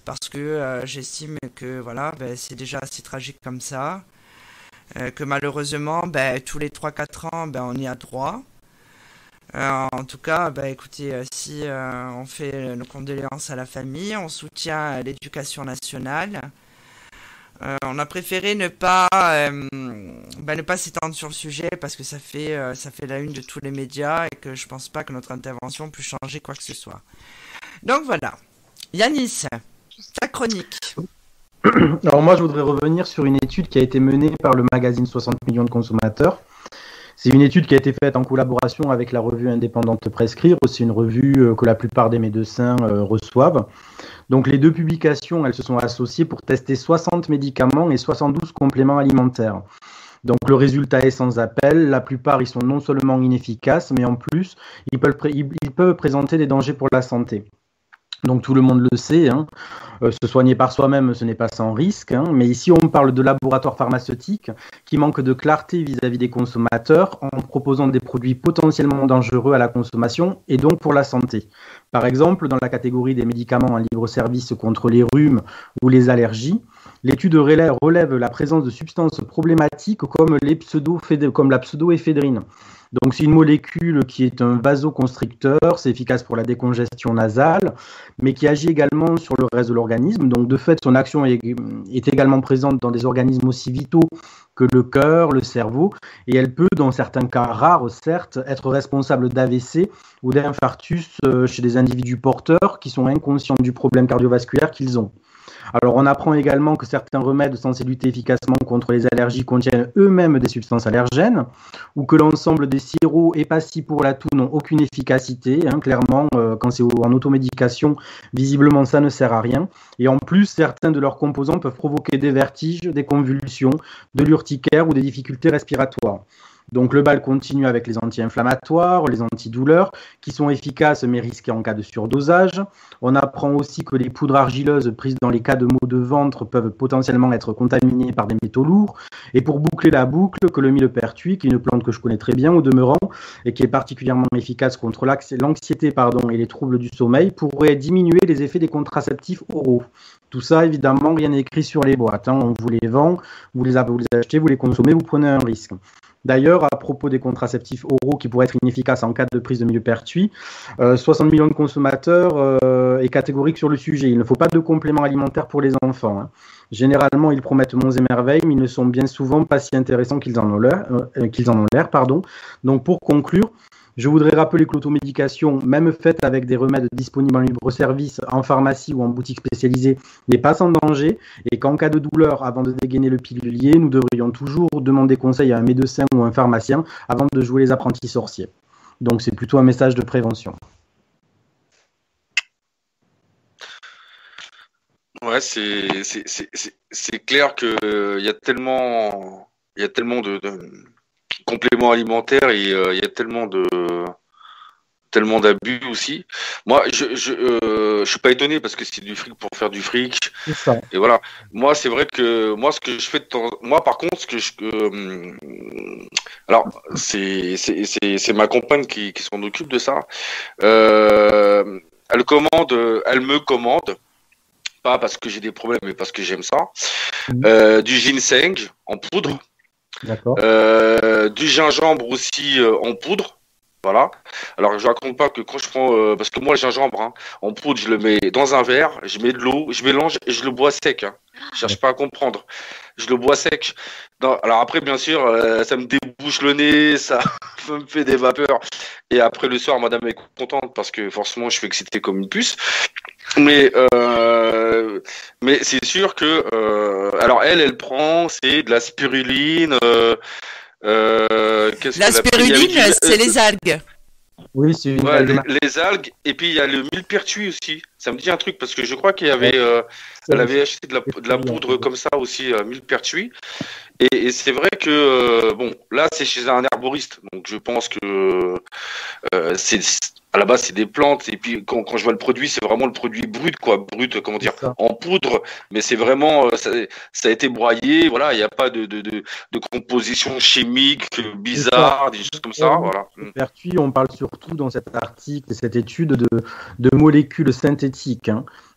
Parce que j'estime que voilà, c'est déjà assez tragique comme ça. Que malheureusement, tous les 3-4 ans, on y a droit. En tout cas, écoutez, si on fait nos condoléances à la famille, on soutient l'éducation nationale. On a préféré ne pas s'étendre sur le sujet parce que ça fait la une de tous les médias et que je pense pas que notre intervention puisse changer quoi que ce soit. Donc voilà. Yanis, ta chronique. Alors moi, je voudrais revenir sur une étude qui a été menée par le magazine 60 millions de consommateurs. C'est une étude qui a été faite en collaboration avec la revue indépendante Prescrire, aussi une revue que la plupart des médecins reçoivent. Donc les 2 publications, elles se sont associées pour tester 60 médicaments et 72 compléments alimentaires. Donc le résultat est sans appel, la plupart ils sont non seulement inefficaces, mais en plus ils peuvent présenter des dangers pour la santé. Donc tout le monde le sait, se soigner par soi-même, ce n'est pas sans risque, mais ici on parle de laboratoires pharmaceutiques qui manquent de clarté vis-à-vis des consommateurs en proposant des produits potentiellement dangereux à la consommation et donc pour la santé. Par exemple, dans la catégorie des médicaments en libre-service contre les rhumes ou les allergies, l'étude relève la présence de substances problématiques comme la pseudoéphédrine. Donc c'est une molécule qui est un vasoconstricteur, c'est efficace pour la décongestion nasale, mais qui agit également sur le reste de l'organisme. Donc de fait, son action est également présente dans des organismes aussi vitaux que le cœur, le cerveau, et elle peut, dans certains cas rares, certes, être responsable d'AVC ou d'infarctus chez des individus porteurs qui sont inconscients du problème cardiovasculaire qu'ils ont. Alors on apprend également que certains remèdes censés lutter efficacement contre les allergies contiennent eux-mêmes des substances allergènes, ou que l'ensemble des sirops épassis pour la toux n'ont aucune efficacité. Clairement, quand c'est en automédication, visiblement ça ne sert à rien. Et en plus, certains de leurs composants peuvent provoquer des vertiges, des convulsions, de l'urticaire ou des difficultés respiratoires. Donc le bal continue avec les anti-inflammatoires, les antidouleurs, qui sont efficaces mais risqués en cas de surdosage. On apprend aussi que les poudres argileuses prises dans les cas de maux de ventre peuvent potentiellement être contaminées par des métaux lourds. Et pour boucler la boucle, que le millepertuis, qui est une plante que je connais très bien au demeurant, et qui est particulièrement efficace contre l'anxiété et les troubles du sommeil, pourrait diminuer les effets des contraceptifs oraux. Tout ça, évidemment, rien n'est écrit sur les boîtes. On vous les vend, vous les achetez, vous les consommez, vous prenez un risque. D'ailleurs, à propos des contraceptifs oraux qui pourraient être inefficaces en cas de prise de millepertuis, 60 millions de consommateurs est catégorique sur le sujet. Il ne faut pas de compléments alimentaires pour les enfants. Généralement, ils promettent monts et merveilles, mais ils ne sont bien souvent pas si intéressants qu'ils en ont l'air. Donc, pour conclure, je voudrais rappeler que l'automédication, même faite avec des remèdes disponibles en libre-service, en pharmacie ou en boutique spécialisée, n'est pas sans danger et qu'en cas de douleur, avant de dégainer le pilulier, nous devrions toujours demander conseil à un médecin ou un pharmacien avant de jouer les apprentis sorciers. Donc c'est plutôt un message de prévention. Ouais, c'est clair que il y a tellement de compléments alimentaires et il y a tellement d'abus aussi. Moi, je suis pas étonné parce que c'est du fric pour faire du fric. C'est ça. Et voilà. Moi, c'est vrai que moi, ce que je fais par contre, alors c'est ma compagne qui s'en occupe de ça. Elle me commande. Pas parce que j'ai des problèmes, mais parce que j'aime ça. Du ginseng en poudre. D'accord. Du gingembre aussi en poudre. Voilà. Alors, je raconte pas que quand je prends... parce que moi, le gingembre, en poudre, je le mets dans un verre, je mets de l'eau, je mélange et je le bois sec. Je cherche pas à comprendre. Je le bois sec. Alors après, bien sûr, ça me débouche le nez, ça me fait des vapeurs. Et après, le soir, madame est contente parce que forcément, je suis excité comme une puce. Mais c'est sûr que... alors, elle prend, c'est de la spiruline... la spiruline, c'est les algues. Oui, c'est les algues. Et puis il y a le millepertuis aussi. Ça me dit un truc parce que je crois qu'il y avait, elle avait acheté de la poudre comme ça aussi, millepertuis. Et c'est vrai que bon, là c'est chez un herboriste, donc je pense que à la base c'est des plantes. Et puis quand je vois le produit, c'est vraiment le produit brut, comment dire, en poudre. Mais c'est vraiment, ça a été broyé. Voilà, il n'y a pas de composition chimique bizarre, des choses comme ça. Voilà. Millepertuis, on parle surtout dans cet article et cette étude de molécules synthétiques.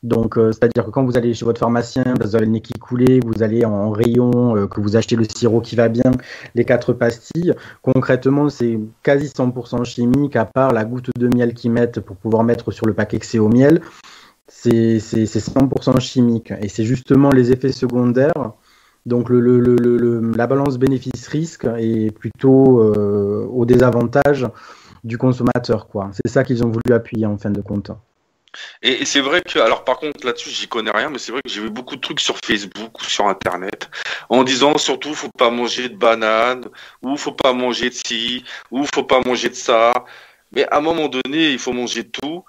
Donc, c'est-à-dire que quand vous allez chez votre pharmacien, vous avez le nez qui coulait, vous allez en rayon, que vous achetez le sirop qui va bien, les 4 pastilles. Concrètement, c'est quasi 100% chimique, à part la goutte de miel qu'ils mettent pour pouvoir mettre sur le paquet que c'est au miel. C'est 100% chimique. Et c'est justement les effets secondaires. Donc, la balance bénéfice-risque est plutôt au désavantage du consommateur, quoi. C'est ça qu'ils ont voulu appuyer en fin de compte. Et c'est vrai que, alors par contre là-dessus j'y connais rien, mais c'est vrai que j'ai vu beaucoup de trucs sur Facebook ou sur Internet en disant surtout faut pas manger de banane, ou faut pas manger de ci, ou faut pas manger de ça. Mais à un moment donné, il faut manger de tout.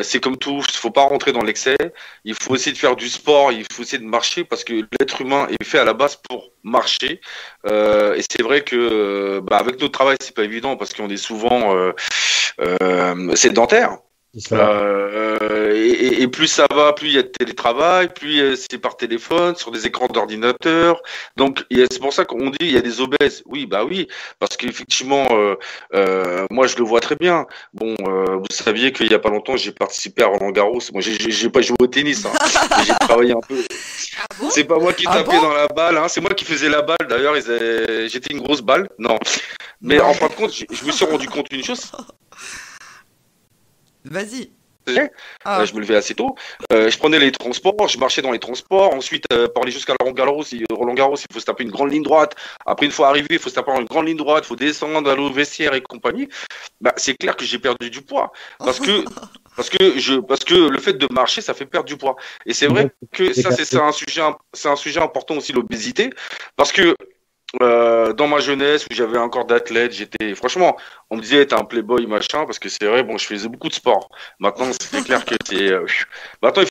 C'est comme tout, il faut pas rentrer dans l'excès. Il faut essayer de faire du sport, il faut essayer de marcher parce que l'être humain est fait à la base pour marcher. Et c'est vrai que avec notre travail, c'est pas évident parce qu'on est souvent sédentaire. Et plus ça va, plus il y a de télétravail, plus c'est par téléphone, sur des écrans d'ordinateur. Donc c'est pour ça qu'on dit il y a des obèses. Oui, parce qu'effectivement, moi je le vois très bien. Bon, vous saviez qu'il y a pas longtemps j'ai participé à Roland-Garros. Moi j'ai pas joué au tennis, mais j'ai travaillé un peu. C'est pas moi qui tapais dans la balle, c'est moi qui faisais la balle. D'ailleurs, j'étais une grosse balle. Non, mais en fin de compte, je me suis rendu compte d'une chose. Vas-y. Je me levais assez tôt. Je prenais les transports, je marchais dans les transports. Ensuite, pour aller jusqu'à Roland-Garros, il faut se taper une grande ligne droite. Après, une fois arrivé, il faut se taper une grande ligne droite, il faut descendre, aller au vestiaire et compagnie. C'est clair que j'ai perdu du poids. Parce que le fait de marcher, ça fait perdre du poids. Et c'est vrai que ça, c'est un sujet important aussi, l'obésité. Parce que dans ma jeunesse où j'avais un corps d'athlète, franchement, on me disait t'es un playboy machin parce que c'est vrai, je faisais beaucoup de sport. Maintenant c'est clair que c'est maintenant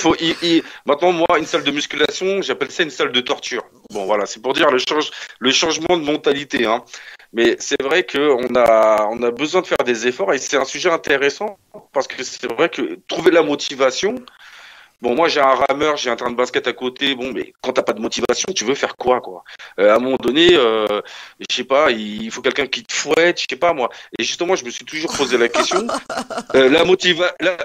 maintenant moi une salle de musculation, j'appelle ça une salle de torture. Bon, voilà, c'est pour dire le changement de mentalité, hein. Mais c'est vrai qu'on a besoin de faire des efforts et c'est un sujet intéressant parce que c'est vrai que trouver la motivation. Bon, moi, j'ai un rameur, j'ai un terrain de basket à côté. Bon, mais quand t'as pas de motivation, tu veux faire quoi? À un moment donné, je sais pas, il faut quelqu'un qui te fouette, je sais pas moi. Et justement, je me suis toujours posé la question.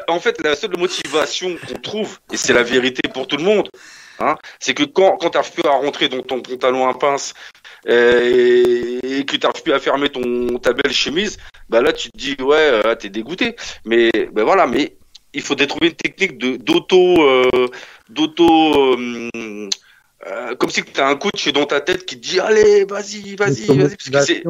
En fait, la seule motivation qu'on trouve, et c'est la vérité pour tout le monde, hein, c'est que quand t'arrives plus à rentrer dans ton pantalon à pince et que t'arrives plus à fermer ta belle chemise, bah là, tu te dis ouais, t'es dégoûté. Mais ben voilà, mais il faudrait trouver une technique comme si tu as un coach dans ta tête qui te dit allez, vas-y. Parce que c'est...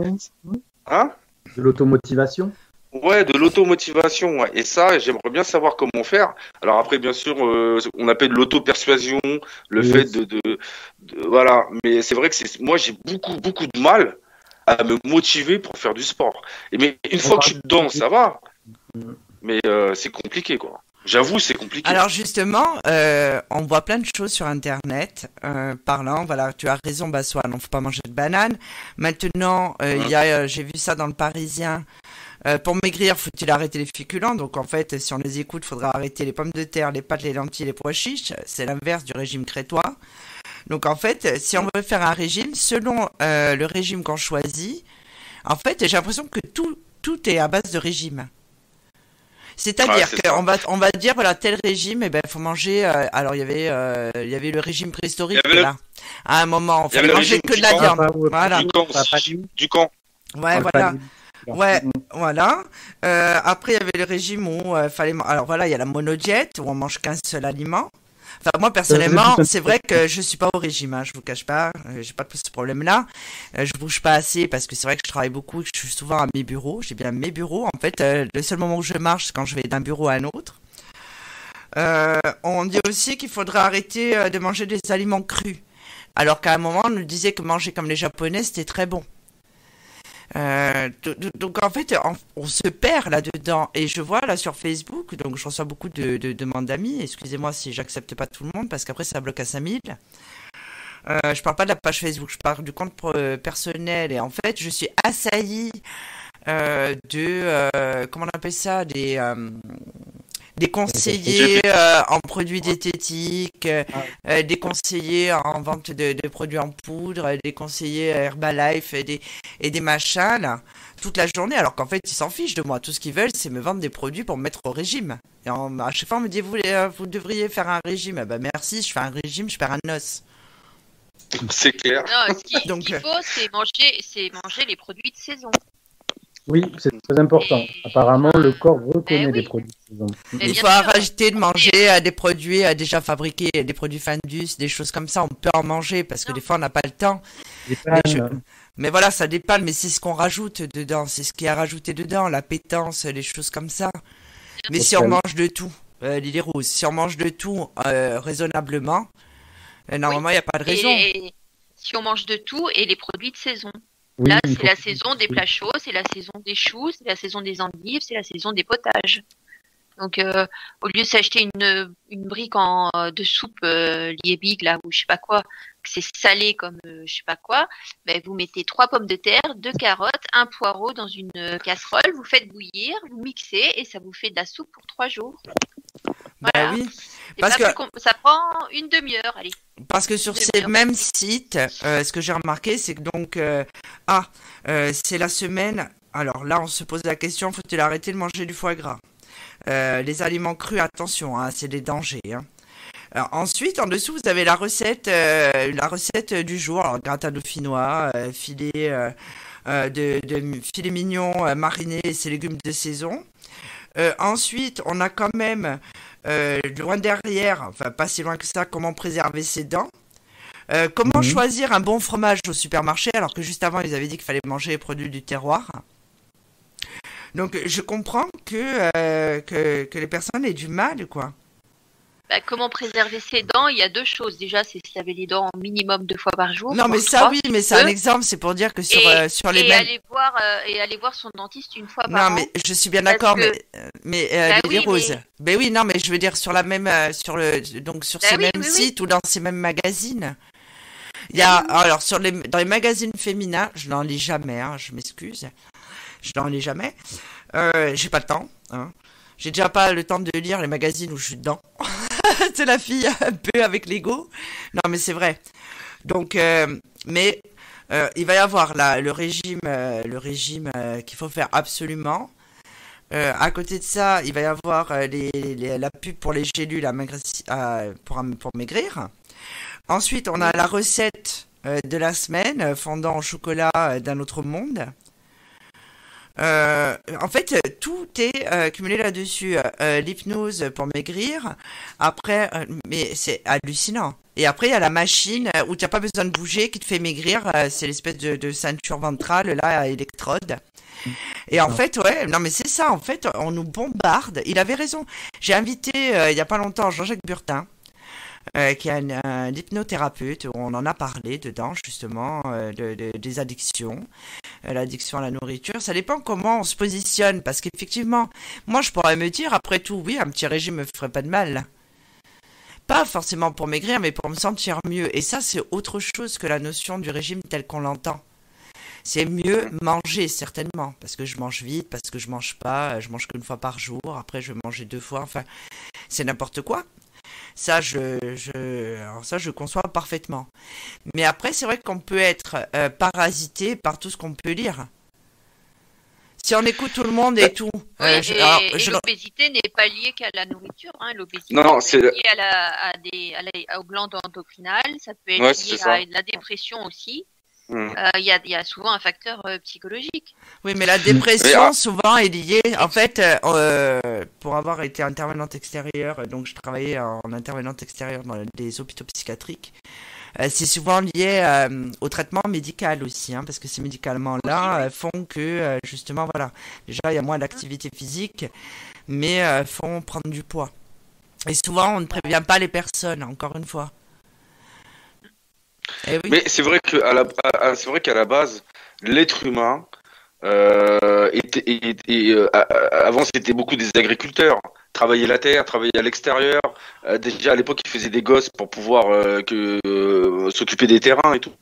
Hein? De l'automotivation? Ouais, de l'automotivation. Ouais. Et ça, j'aimerais bien savoir comment faire. Alors après, bien sûr, on appelle l'auto-persuasion, le fait de voilà. Mais c'est vrai que moi, j'ai beaucoup de mal à me motiver pour faire du sport. Mais une fois que je suis dedans, ça va. Mais c'est compliqué, quoi. J'avoue, c'est compliqué. Alors justement, on voit plein de choses sur Internet parlant. Voilà, tu as raison, Bassoane, on ne faut pas manger de bananes. Maintenant, j'ai vu ça dans le Parisien. Pour maigrir, faut-il arrêter les féculents? Donc en fait, si on les écoute, il faudra arrêter les pommes de terre, les pâtes, les lentilles, les pois chiches. C'est l'inverse du régime crétois. Donc en fait, si on veut faire un régime, selon le régime qu'on choisit, en fait, j'ai l'impression que tout est à base de régime. C'est-à-dire qu'on va dire, voilà, tel régime, eh ben, faut manger, alors il y avait le régime préhistorique, là. À un moment, il fallait manger que de la viande. Voilà. Du camp. Ouais, voilà. Ouais, voilà. Après, il y avait le régime où fallait, alors voilà, il y a la monodiète, où on mange qu'un seul aliment. Enfin, moi, personnellement, c'est vrai que je suis pas au régime, hein, je vous cache pas, j'ai pas ce problème-là. Je bouge pas assez parce que c'est vrai que je travaille beaucoup et que je suis souvent à mes bureaux. J'ai bien mes bureaux. En fait, le seul moment où je marche, c'est quand je vais d'un bureau à un autre. On dit aussi qu'il faudrait arrêter de manger des aliments crus. Alors qu'à un moment, on nous disait que manger comme les Japonais, c'était très bon. Donc en fait on se perd là-dedans et je vois là sur Facebook, donc je reçois beaucoup de demandes d'amis, excusez-moi si j'accepte pas tout le monde parce qu'après ça bloque à 5000. Je parle pas de la page Facebook, je parle du compte personnel et en fait je suis assaillie comment on appelle ça, des conseillers en produits diététiques, des conseillers en vente de produits en poudre, des conseillers Herbalife et des machins là, toute la journée, alors qu'en fait ils s'en fichent de moi. Tout ce qu'ils veulent, c'est me vendre des produits pour me mettre au régime. Et à chaque fois on me dit vous devriez faire un régime. Ah bah merci, je fais un régime, je perds un os. C'est clair. Non, ce qu'il faut, c'est manger les produits de saison. Oui, c'est très important. Apparemment, le corps reconnaît des produits de saison. Il faut arrêter de manger des produits déjà fabriqués, des produits Findus, des choses comme ça. On peut en manger parce que des fois, on n'a pas le temps. Mais voilà, ça dépanne, mais c'est ce qu'on rajoute dedans. C'est ce qui est rajouté dedans, la pétence, les choses comme ça. Mais si on mange de tout, Lily Rose, si on mange de tout raisonnablement, normalement, il n'y a pas de raison. Et si on mange de tout et les produits de saison. Oui, là, c'est la saison des plats chauds, c'est la saison des choux, c'est la saison des endives, c'est la saison des potages. Donc, au lieu de s'acheter une brique de soupe liébig, là, ou je sais pas quoi, que c'est salé comme je sais pas quoi, ben, vous mettez 3 pommes de terre, 2 carottes, un poireau dans une casserole, vous faites bouillir, vous mixez et ça vous fait de la soupe pour 3 jours. Voilà. Ben oui. Parce que ça prend une demi-heure, allez. Parce que sur ces mêmes sites, ce que j'ai remarqué, c'est que donc, c'est la semaine. Alors là, on se pose la question, faut-il arrêter de manger du foie gras? Les aliments crus, attention, hein, c'est des dangers. Hein. Alors, ensuite, en dessous, vous avez la recette du jour. Alors, gratin dauphinois, filet mignon mariné et ses légumes de saison. Ensuite, on a quand même loin derrière, enfin pas si loin que ça, comment préserver ses dents. Comment choisir un bon fromage au supermarché alors que juste avant ils avaient dit qu'il fallait manger les produits du terroir. Donc je comprends que les personnes aient du mal, quoi. Bah, comment préserver ses dents? Il y a 2 choses. Déjà, c'est se laver les dents minimum 2 fois par jour. Non, mais ça, 3, oui, mais c'est un exemple. C'est pour dire que sur les mêmes... aller voir son dentiste une fois par an. Non, mais je suis bien d'accord, mais les roses. Ben oui, non, mais je veux dire sur la même, sur ces mêmes sites ou dans ces mêmes magazines. Alors, dans les magazines féminins, je n'en lis jamais, hein, je m'excuse. Je n'en lis jamais. J'ai pas le temps. Hein. J'ai déjà pas le temps de lire les magazines où je suis dedans. C'est la fille un peu avec l'ego. Non, mais c'est vrai. Donc, mais il va y avoir là le régime qu'il faut faire absolument. À côté de ça, il va y avoir la pub pour les gélules pour maigrir. Ensuite, on a la recette de la semaine, fondant au chocolat d'un autre monde. En fait, tout est cumulé là-dessus. L'hypnose pour maigrir. Après, mais c'est hallucinant. Et après, il y a la machine où tu n'as pas besoin de bouger, qui te fait maigrir. C'est l'espèce de ceinture ventrale, là, à électrode. Et en fait, ouais, non mais c'est ça, en fait, on nous bombarde. Il avait raison. J'ai invité, il y a pas longtemps, Jean-Jacques Burtin, qui est un hypnothérapeute, où on en a parlé dedans, justement, des addictions, l'addiction à la nourriture. Ça dépend comment on se positionne, parce qu'effectivement, moi je pourrais me dire, après tout, oui, un petit régime me ferait pas de mal. Pas forcément pour maigrir, mais pour me sentir mieux. Et ça, c'est autre chose que la notion du régime tel qu'on l'entend. C'est mieux manger, certainement, parce que je mange vite, parce que je mange pas, je mange qu'une fois par jour, après je vais manger 2 fois, enfin, c'est n'importe quoi. Ça, alors ça, je conçois parfaitement. Mais après, c'est vrai qu'on peut être parasité par tout ce qu'on peut lire. Si on écoute tout le monde et tout. L'obésité n'est pas liée qu'à la nourriture. Hein. L'obésité est liée aux glandes endocrinales. Ça peut être lié à la dépression aussi. Il y a souvent un facteur psychologique. Oui, mais la dépression souvent est liée. En fait, pour avoir été intervenante extérieure, donc je travaillais en intervenante extérieure dans des hôpitaux psychiatriques. C'est souvent lié au traitement médical aussi, hein, parce que ces médicaments-là font que justement, voilà, déjà il y a moins d'activité physique, mais font prendre du poids. Et souvent, on ne prévient pas les personnes, encore une fois. Oui. Mais c'est vrai qu'à la base, l'être humain avant c'était beaucoup des agriculteurs, travailler la terre, travailler à l'extérieur. Déjà à l'époque ils faisaient des gosses pour pouvoir s'occuper des terrains et tout.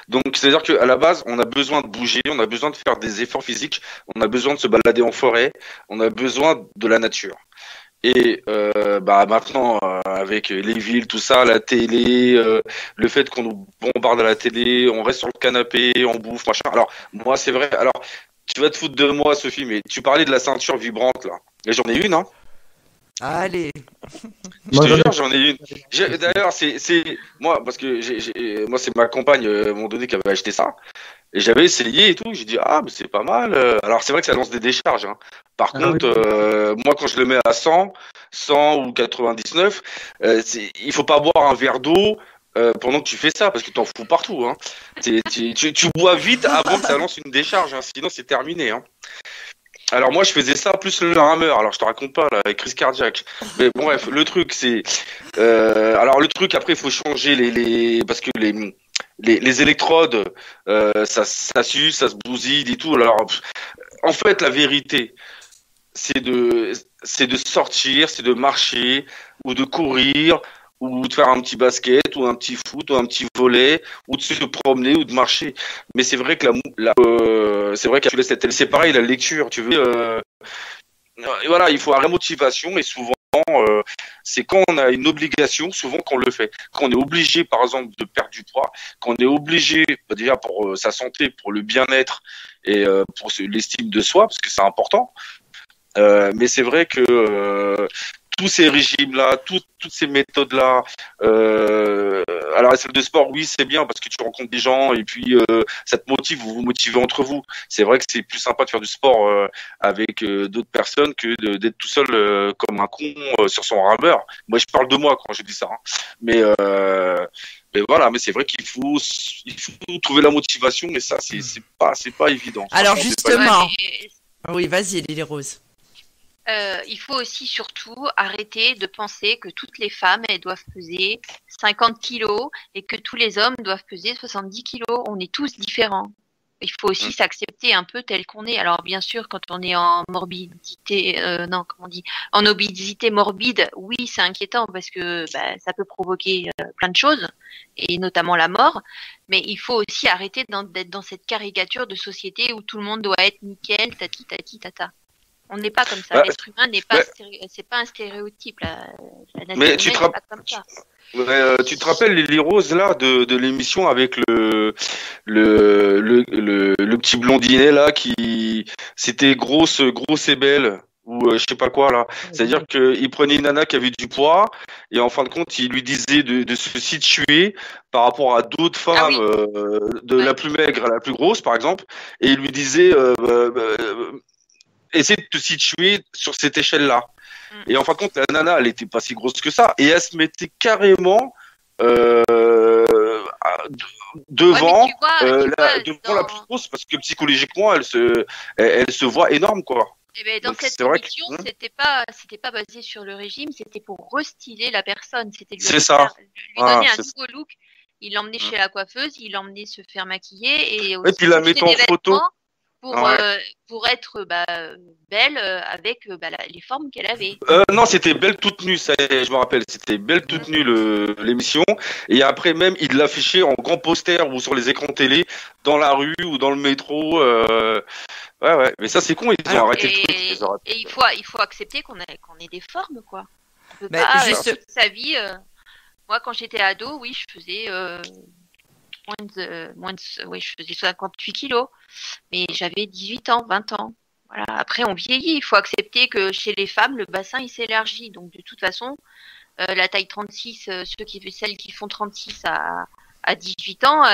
Donc c'est-à-dire qu'à la base on a besoin de bouger, on a besoin de faire des efforts physiques, on a besoin de se balader en forêt, on a besoin de la nature. Et maintenant, avec les villes, tout ça, la télé, le fait qu'on nous bombarde à la télé, on reste sur le canapé, on bouffe, machin. Alors, moi, c'est vrai. Alors, tu vas te foutre de moi, Sophie, mais tu parlais de la ceinture vibrante, là. Et j'en ai une, hein. Allez. Je te jure, j'en ai une. D'ailleurs, c'est moi, parce que moi, c'est ma compagne, à un moment donné, qui avait acheté ça. Et j'avais essayé et tout, j'ai dit mais c'est pas mal. Alors c'est vrai que ça lance des décharges. Hein. Par contre, moi quand je le mets à 100 ou 99, il faut pas boire un verre d'eau pendant que tu fais ça, parce que t'en fous partout. Hein. Tu bois vite avant que ça lance une décharge, hein, sinon c'est terminé. Hein. Alors moi je faisais ça plus le rameur. Alors je te raconte pas là, avec crise cardiaque. Mais bon, bref, le truc c'est, alors le truc après il faut changer parce que les électrodes, ça suce, ça se bousille et tout. Alors, en fait, la vérité, c'est de sortir, c'est de marcher ou de courir ou de faire un petit basket ou un petit foot ou un petit volley ou de se promener ou de marcher. Mais c'est vrai que c'est vrai que c'est pareil, la lecture, tu veux. Voilà, il faut la motivation et souvent. C'est quand on a une obligation, souvent qu'on le fait. Quand on est obligé, par exemple, de perdre du poids, quand on est obligé, déjà pour sa santé, pour le bien-être et pour l'estime de soi, parce que c'est important. Mais c'est vrai que tous ces régimes-là, toutes ces méthodes-là, alors la salle de sport, oui, c'est bien parce que tu rencontres des gens et puis ça te motive, vous vous motivez entre vous. C'est vrai que c'est plus sympa de faire du sport avec d'autres personnes que d'être tout seul comme un con sur son rameur. Moi, je parle de moi quand je dis ça. Hein. Mais voilà, mais c'est vrai qu'il faut trouver la motivation, mais ça, c'est pas évident. Alors justement, oui, vas-y, Lily Rose. Il faut aussi surtout arrêter de penser que toutes les femmes elles doivent peser 50 kilos et que tous les hommes doivent peser 70 kilos. On est tous différents. Il faut aussi s'accepter un peu tel qu'on est. Alors bien sûr, quand on est en morbidité, en obésité morbide, oui, c'est inquiétant parce que ça peut provoquer plein de choses, et notamment la mort. Mais il faut aussi arrêter d'être dans cette caricature de société où tout le monde doit être nickel, tati tati tata. On n'est pas comme ça. L'être humain n'est pas, c'est pas un stéréotype. La nature humaine n'est pas comme ça. Tu te rappelles Lily Rose là de l'émission avec le petit blondinet là qui c'était grosse et belle ou je sais pas quoi là. C'est-à-dire qu'il prenait une nana qui avait du poids et en fin de compte il lui disait de se situer par rapport à d'autres femmes la plus maigre à la plus grosse par exemple et il lui disait essaie de te situer sur cette échelle là. Et en fin de compte, la nana, elle était pas si grosse que ça, et elle se mettait carrément devant la plus grosse, parce que psychologiquement, elle se voit énorme, quoi. Et ben, dans cette émission, c'était pas basé sur le régime, c'était pour restyler la personne, c'était lui donner un nouveau look. Il l'emmenait chez la coiffeuse, il l'emmenait se faire maquiller et puis la mettait en photo. Pour être belle avec les formes qu'elle avait. Non, c'était Belle toute nue, ça y est, je me rappelle. C'était Belle toute nue l'émission. Et après même, il l'affichait en grand poster ou sur les écrans télé, dans la rue ou dans le métro. Ouais. Mais ça, c'est con, ils ont arrêté le truc. Et il faut accepter qu'on ait des formes, quoi. On peut pas toute sa vie. Moi, quand j'étais ado, oui, je faisais... je faisais 58 kilos, mais j'avais 18 ans, 20 ans. Voilà. Après, on vieillit. Il faut accepter que chez les femmes, le bassin, il s'élargit. Donc, de toute façon, la taille 36, celles qui font 36 à 18 ans,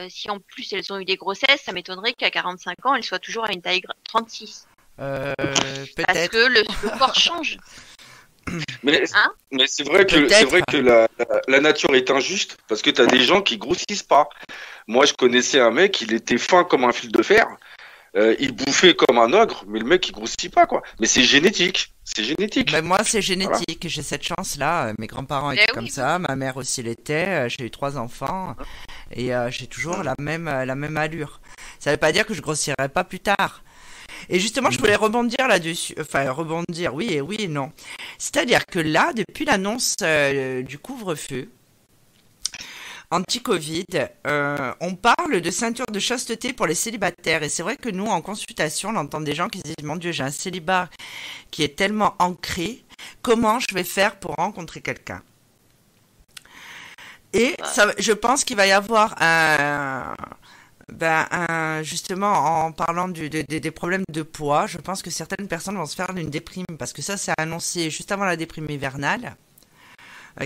si en plus elles ont eu des grossesses, ça m'étonnerait qu'à 45 ans, elles soient toujours à une taille 36. Peut-être. Parce que le corps change. Mais c'est vrai que la nature est injuste parce que tu as des gens qui grossissent pas. Moi, je connaissais un mec, il était fin comme un fil de fer. Il bouffait comme un ogre, mais le mec il grossit pas quoi. Mais c'est génétique. Moi c'est génétique. Voilà. J'ai cette chance là. Mes grands-parents étaient comme ça, ma mère aussi l'était. J'ai eu 3 enfants et j'ai toujours la même allure. Ça veut pas dire que je grossirai pas plus tard. Et justement, je voulais rebondir là-dessus. Enfin, oui et non. C'est-à-dire que là, depuis l'annonce du couvre-feu anti-Covid, on parle de ceinture de chasteté pour les célibataires. Et c'est vrai que nous, en consultation, on entend des gens qui se disent « Mon Dieu, j'ai un célibat qui est tellement ancré. Comment je vais faire pour rencontrer quelqu'un ?» Et ça, je pense qu'il va y avoir justement, en parlant des problèmes de poids, je pense que certaines personnes vont se faire une déprime, parce que ça, c'est annoncé juste avant la déprime hivernale,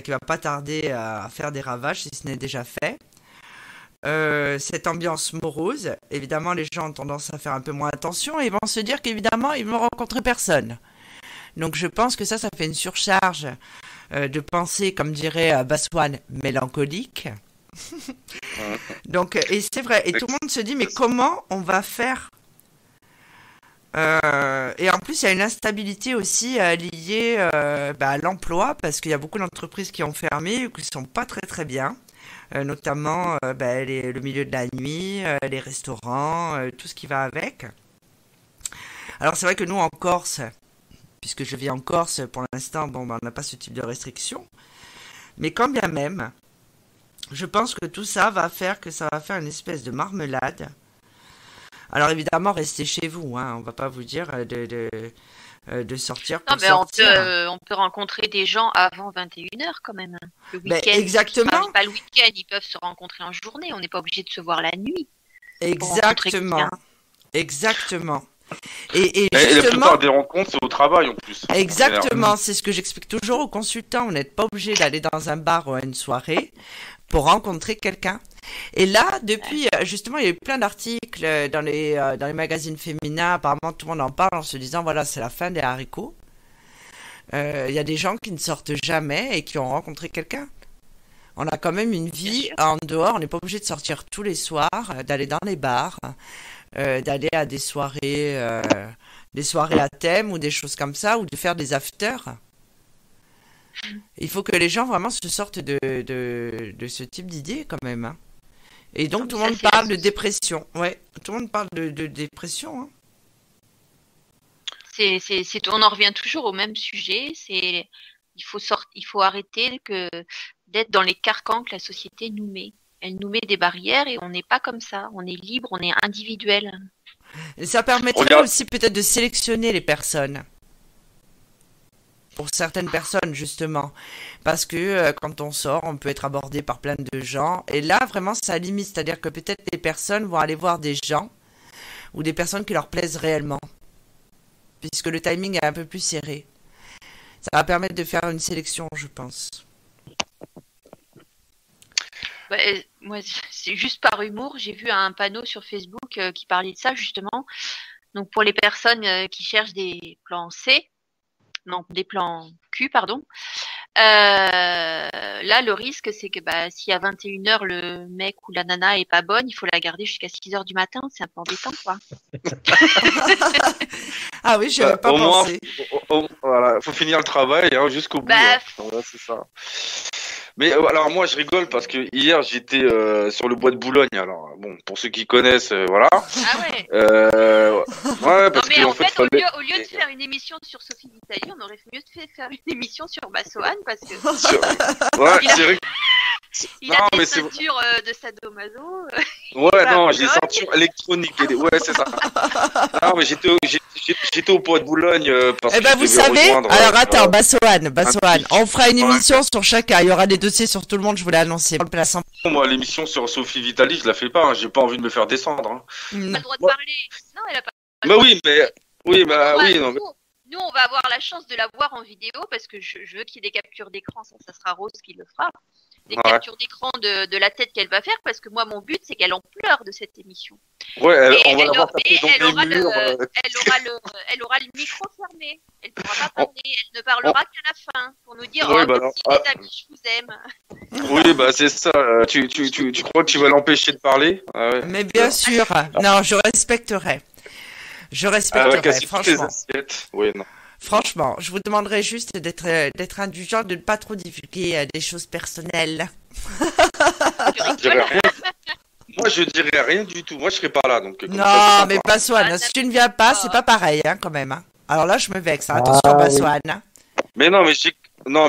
qui va pas tarder à faire des ravages, si ce n'est déjà fait. Cette ambiance morose, évidemment, les gens ont tendance à faire un peu moins attention, et ils vont se dire qu'évidemment, ils vont rencontrer personne. Donc, je pense que ça fait une surcharge de pensée, comme dirait Bassoane, mélancolique. Donc, et c'est vrai, et tout le monde se dit mais comment on va faire et en plus il y a une instabilité aussi liée à l'emploi, parce qu'il y a beaucoup d'entreprises qui ont fermé ou qui sont pas très très bien, notamment le milieu de la nuit, les restaurants, tout ce qui va avec. Alors c'est vrai que nous en Corse, puisque je vis en Corse pour l'instant, on n'a pas ce type de restriction, mais quand bien même je pense que tout ça va faire une espèce de marmelade. Alors évidemment, restez chez vous, hein. On va pas vous dire de sortir pour sortir. On peut rencontrer des gens avant 21h quand même. Le week-end, exactement. Pas le week-end, ils peuvent se rencontrer en journée. On n'est pas obligé de se voir la nuit. Exactement. Et justement, la plupart des rencontres, c'est au travail en plus. Exactement, c'est ce que j'explique toujours aux consultants. Vous n'êtes pas obligé d'aller dans un bar ou à une soirée pour rencontrer quelqu'un. Et là, depuis, justement, il y a eu plein d'articles dans les magazines féminins. Apparemment, tout le monde en parle en se disant, voilà, c'est la fin des haricots. Il y a des gens qui ne sortent jamais et qui ont rencontré quelqu'un. On a quand même une vie en dehors. On n'est pas obligé de sortir tous les soirs, d'aller dans les bars, d'aller à des soirées à thème ou des choses comme ça, ou de faire des afters. Il faut que les gens vraiment se sortent de ce type d'idées quand même. Hein. Et donc tout le monde parle de dépression. Ouais, tout le monde parle de dépression. Hein. On en revient toujours au même sujet. Il faut arrêter d'être dans les carcans que la société nous met. Elle nous met des barrières et on n'est pas comme ça. On est libre, on est individuel. Et ça permettrait aussi peut-être de sélectionner les personnes. Pour certaines personnes, justement. Parce que quand on sort, on peut être abordé par plein de gens. Et là, vraiment, ça limite. C'est-à-dire que peut-être les personnes vont aller voir des gens ou des personnes qui leur plaisent réellement. Puisque le timing est un peu plus serré. Ça va permettre de faire une sélection, je pense. Moi, c'est juste par humour. J'ai vu un panneau sur Facebook qui parlait de ça, justement. Donc, pour les personnes qui cherchent des plans C, non, des plans Q, pardon. Là, le risque, c'est que si à 21h, le mec ou la nana est pas bonne, il faut la garder jusqu'à 6h du matin. C'est un peu embêtant, quoi. Ah oui, je n'avais pas pensé. Voilà, faut finir le travail jusqu'au bout. Voilà, c'est ça. Mais alors moi je rigole parce que hier j'étais sur le bois de Boulogne. Alors bon, pour ceux qui connaissent, voilà. Ah ouais. Ouais, parce non, mais que en fait au lieu de faire une émission sur Sophie Vitali, on aurait mieux fait faire une émission sur Bassoane parce que ouais, c'est vrai. Il a des ceintures de sadomaso. Ouais, non, j'ai des ceintures électroniques. Ouais, c'est ça. Non, mais j'étais au Bois de Boulogne parce que vous savez, alors attends, Bassoane, on fera une émission sur chacun. Il y aura des dossiers sur tout le monde, je vous l'ai annoncé. Moi, l'émission sur Sophie Vitali, je la fais pas. Hein. J'ai pas envie de me faire descendre. Hein. Elle a pas le droit de parler. Non, elle a pas. Mais oui, non. Nous, on va avoir la chance de la voir en vidéo parce que je veux qu'il y ait des captures d'écran. Ça sera Rose qui le fera. Des captures d'écran de la tête qu'elle va faire parce que moi, mon but, c'est qu'elle en pleure de cette émission. Ouais, elle aura le micro fermé. Elle ne pourra pas parler. Elle ne parlera qu'à la fin pour nous dire les amis, je vous aime. Oui, c'est ça. Tu crois que tu vas l'empêcher de parler? Ouais. Mais bien sûr. Non, je respecterai. Franchement. Oui, non. Franchement, je vous demanderais juste d'être indulgent, de ne pas trop divulguer des choses personnelles. Moi, je dirais rien du tout. Moi, je serais pas là. Donc, non, mais Bassoane, si tu ne viens pas, c'est pas pareil, hein, quand même. Hein. Alors là, je me vexe. Hein. Attention, Bassoane. Oui. Mais non,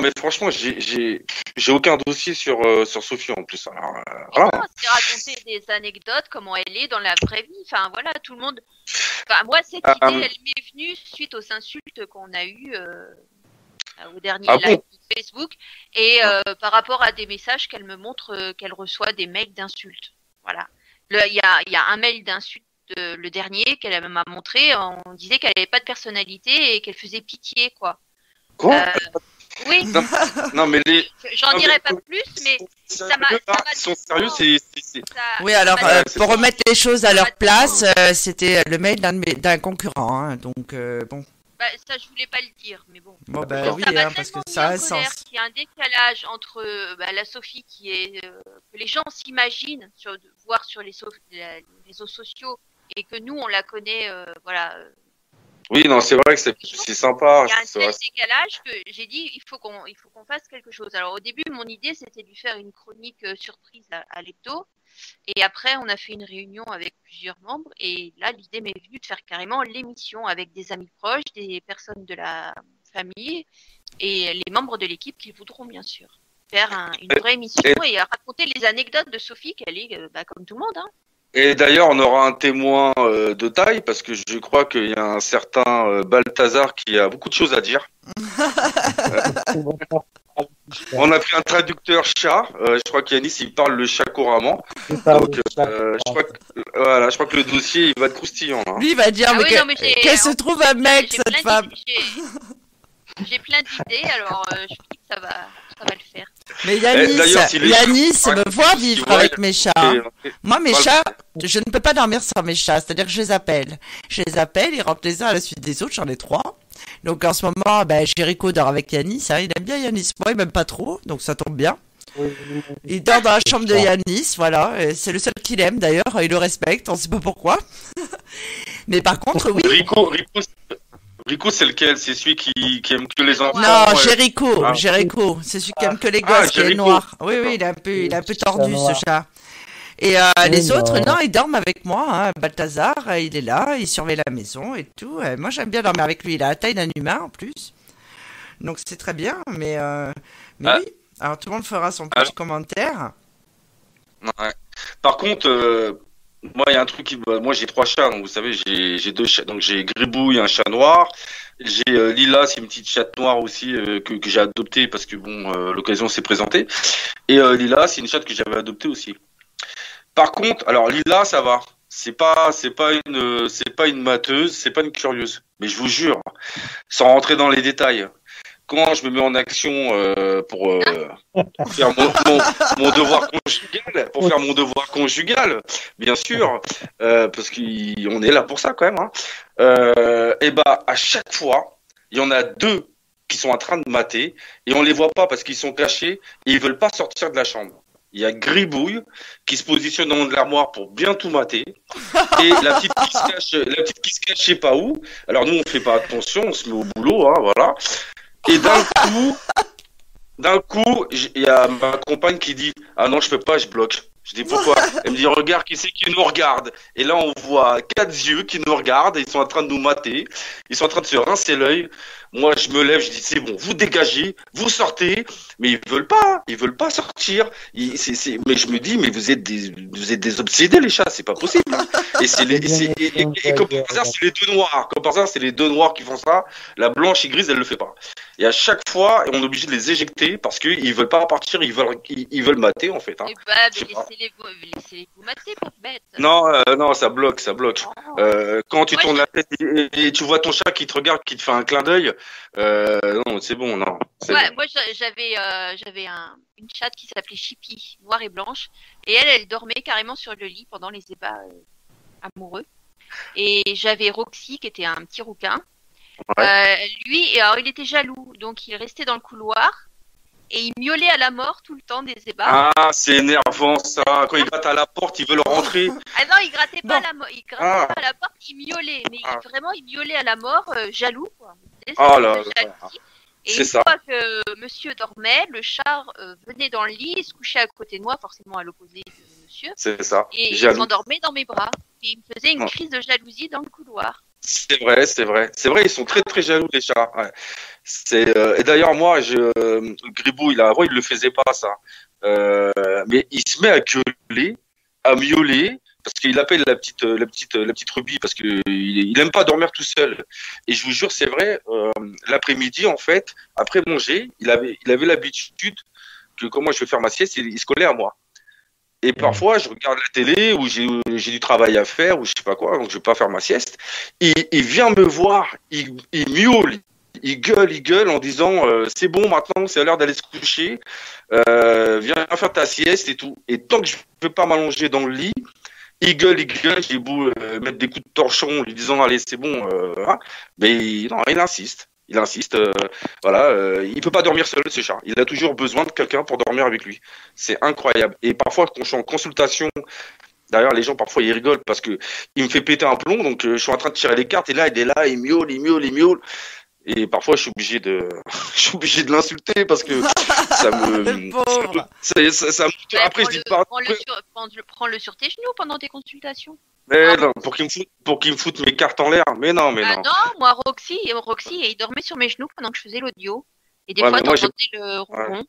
mais franchement, j'ai aucun dossier sur Sophie en plus. Alors, voilà. C'est raconter des anecdotes, comment elle est dans la vraie vie. Enfin, voilà, tout le monde. Enfin, moi, cette idée, elle m'est venue suite aux insultes qu'on a eues au dernier live Facebook et par rapport à des messages qu'elle me montre qu'elle reçoit des mails d'insultes. Voilà. Il y a un mail d'insultes, le dernier, qu'elle m'a montré. On disait qu'elle n'avait pas de personnalité et qu'elle faisait pitié, quoi. Quoi oui. Non, mais j'en dirai pas plus, mais ça m'a. Sont sérieux, c'est. Oui, alors pour remettre les choses à leur place, c'était le mail d'un concurrent, hein, donc bon. Ça, je voulais pas le dire, mais bon. Bon, oui, parce que ça a un sens. Il y a un décalage entre la Sophie que les gens s'imaginent voir sur les réseaux sociaux et que nous on la connaît, voilà. Oui, non, c'est vrai que c'est sympa. Il y a un tel décalage que j'ai dit il faut qu'on fasse quelque chose. Alors au début, mon idée c'était de lui faire une chronique surprise à l'hebdo. Et après, on a fait une réunion avec plusieurs membres. Et là, l'idée m'est venue de faire carrément l'émission avec des amis proches, des personnes de la famille et les membres de l'équipe qui voudront bien sûr faire une vraie émission et raconter les anecdotes de Sophie, qu'elle est comme tout le monde. Hein. Et d'ailleurs, on aura un témoin de taille parce que je crois qu'il y a un certain Balthazar qui a beaucoup de choses à dire. On a pris un traducteur chat. Je crois qu'Yanis il parle le chat couramment. Donc, je crois que le dossier il va être croustillant. Là. Lui il va dire qu'elle se trouve un mec cette femme. J'ai plein d'idées, alors je dis que ça va le faire. Mais Yanis me voit vivre avec mes chats. Moi, mes chats, je ne peux pas dormir sans mes chats. C'est-à-dire que je les appelle. Ils rentrent les uns à la suite des autres. J'en ai 3. Donc en ce moment, Jericho dort avec Yanis. Hein. Il aime bien Yanis. Moi, il m'aime pas trop. Donc ça tombe bien. Il dort dans la chambre de Yanis. Voilà. C'est le seul qu'il aime d'ailleurs. Il le respecte. On ne sait pas pourquoi. Mais par contre, oui. Rico, c'est lequel? C'est celui qui aime que les enfants? Non, Jericho. C'est celui qui aime que les gosses, qui est noir. Oui, il est un peu tordu, ce chat. Et les autres, non, ils dorment avec moi. Hein. Balthazar, il est là, il surveille la maison et tout. Moi, j'aime bien dormir avec lui. Il a la taille d'un humain en plus. Donc, c'est très bien. Mais oui. Alors, tout le monde fera son petit commentaire. Ouais. Par contre, moi, il y a un truc qui... Moi, j'ai 3 chats. Donc, vous savez, j'ai 2 chats. Donc, j'ai Gribouille, un chat noir. J'ai Lila, c'est une petite chatte noire aussi que j'ai adoptée parce que, bon, l'occasion s'est présentée. Et Lila, c'est une chatte que j'avais adoptée aussi. Par contre, alors Lila, ça va. C'est pas une mateuse, c'est pas une curieuse. Mais je vous jure, sans rentrer dans les détails, quand je me mets en action pour faire mon devoir conjugal, bien sûr, parce qu'on est là pour ça quand même. Hein. Et à chaque fois, il y en a 2 qui sont en train de mater et on les voit pas parce qu'ils sont cachés et ils veulent pas sortir de la chambre. Il y a Gribouille qui se positionne dans l'armoire pour bien tout mater. Et la petite qui se cache, je sais pas où. Alors nous, on fait pas attention, on se met au boulot, hein, voilà. Et d'un coup, il y a ma compagne qui dit « Ah non, je peux pas, je bloque ». Je dis pourquoi? Elle me dit regarde qui c'est qui nous regarde. Et là on voit 4 yeux qui nous regardent et ils sont en train de nous mater. Ils sont en train de se rincer l'œil. Moi je me lève, je dis c'est bon, vous dégagez, vous sortez. Mais ils veulent pas sortir. Mais je me dis mais vous êtes des obsédés les chats, c'est pas possible. Hein. Et comme par hasard c'est les 2 noirs. Comme par hasard c'est les 2 noirs qui font ça. La blanche et grise elle le fait pas. Et à chaque fois on est obligé de les éjecter parce qu'ils veulent pas partir, ils veulent mater en fait. Hein. Laissez-les vous mater, pauvre bête. Non, ça bloque. Quand tu tournes la tête et tu vois ton chat qui te regarde, qui te fait un clin d'œil, non, c'est bon, non. Moi, j'avais une chatte qui s'appelait Chippy, noire et blanche, et elle dormait carrément sur le lit pendant les ébats amoureux. Et j'avais Roxy, qui était un petit rouquin. Ouais. Lui, alors, il était jaloux, donc il restait dans le couloir. Et il miaulait à la mort tout le temps des ébats. Ah, c'est énervant ça. Quand il gratte à la porte, il veut le rentrer. Ah non, il grattait pas à la porte, il miaulait. Mais vraiment, il miaulait à la mort, jaloux. Quoi. Oh là là. Et une fois que monsieur dormait, le chat venait dans le lit, il se couchait à côté de moi, forcément à l'opposé de monsieur. C'est ça. Et il s'endormait dans mes bras. Et il me faisait une crise de jalousie dans le couloir. C'est vrai, ils sont très très jaloux les chats. Ouais. Et d'ailleurs moi, Gribouille il le faisait pas ça, mais il se met à gueuler, à miauler parce qu'il appelle la petite Ruby parce que il aime pas dormir tout seul. Et je vous jure c'est vrai, l'après-midi en fait, après manger, il avait l'habitude que quand moi je vais faire ma sieste, il se collait à moi. Et parfois, je regarde la télé où j'ai du travail à faire ou je sais pas quoi, donc je vais pas faire ma sieste. Il vient me voir, il miaule, il gueule en disant c'est bon maintenant, c'est l'heure d'aller se coucher, viens faire ta sieste et tout. Et tant que je veux pas m'allonger dans le lit, il gueule, j'ai beau mettre des coups de torchon lui disant allez c'est bon, mais non, il insiste. Il peut pas dormir seul ce chat. Il a toujours besoin de quelqu'un pour dormir avec lui. C'est incroyable. Et parfois quand je suis en consultation, d'ailleurs les gens parfois ils rigolent parce que il me fait péter un plomb, donc je suis en train de tirer les cartes et là il est là, il miaule. Et parfois je suis obligé de l'insulter parce que ça me après je dis pas prends-le sur tes genoux pendant tes consultations. Mais non, pour qu'il me foute mes cartes en l'air. Mais non. Non, moi Roxy, il dormait sur mes genoux pendant que je faisais l'audio. Et des fois t'entendais le ronron. Ouais.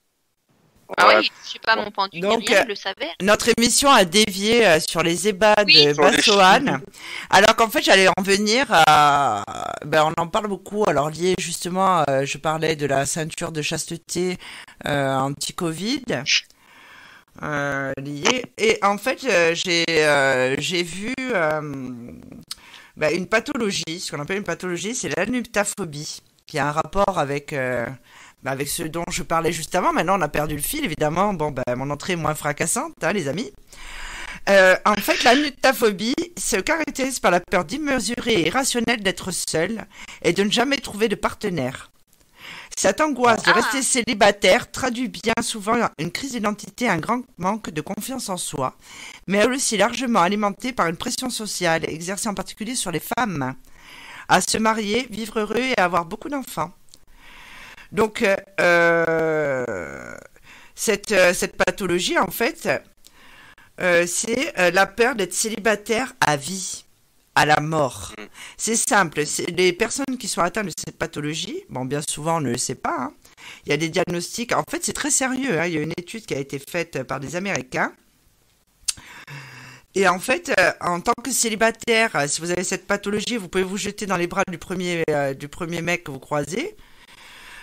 Ah oui, je sais pas, mon pendu, je le savais. Notre émission a dévié sur les ébats de Bassoane. Alors qu'en fait, j'allais en venir à... on en parle beaucoup. Alors, lié justement, je parlais de la ceinture de chasteté anti-Covid. Lié. Et en fait, j'ai vu une pathologie, ce qu'on appelle une pathologie, c'est l'anuptaphobie, qui a un rapport avec ce dont je parlais juste avant. Maintenant, on a perdu le fil, évidemment. Mon entrée est moins fracassante, hein, les amis. En fait, l'anuptaphobie se caractérise par la peur démesurée et irrationnelle d'être seul et de ne jamais trouver de partenaire. Cette angoisse de rester célibataire traduit bien souvent une crise d'identité, un grand manque de confiance en soi, mais elle est aussi largement alimentée par une pression sociale, exercée en particulier sur les femmes, à se marier, vivre heureux et avoir beaucoup d'enfants. Donc, cette pathologie, en fait, c'est la peur d'être célibataire à vie, à la mort. C'est simple, les personnes qui sont atteintes de cette pathologie, bon, bien souvent on ne le sait pas, hein. Il y a des diagnostics, en fait c'est très sérieux, hein. Il y a une étude qui a été faite par des Américains. Et en fait, en tant que célibataire, si vous avez cette pathologie, vous pouvez vous jeter dans les bras du premier mec que vous croisez.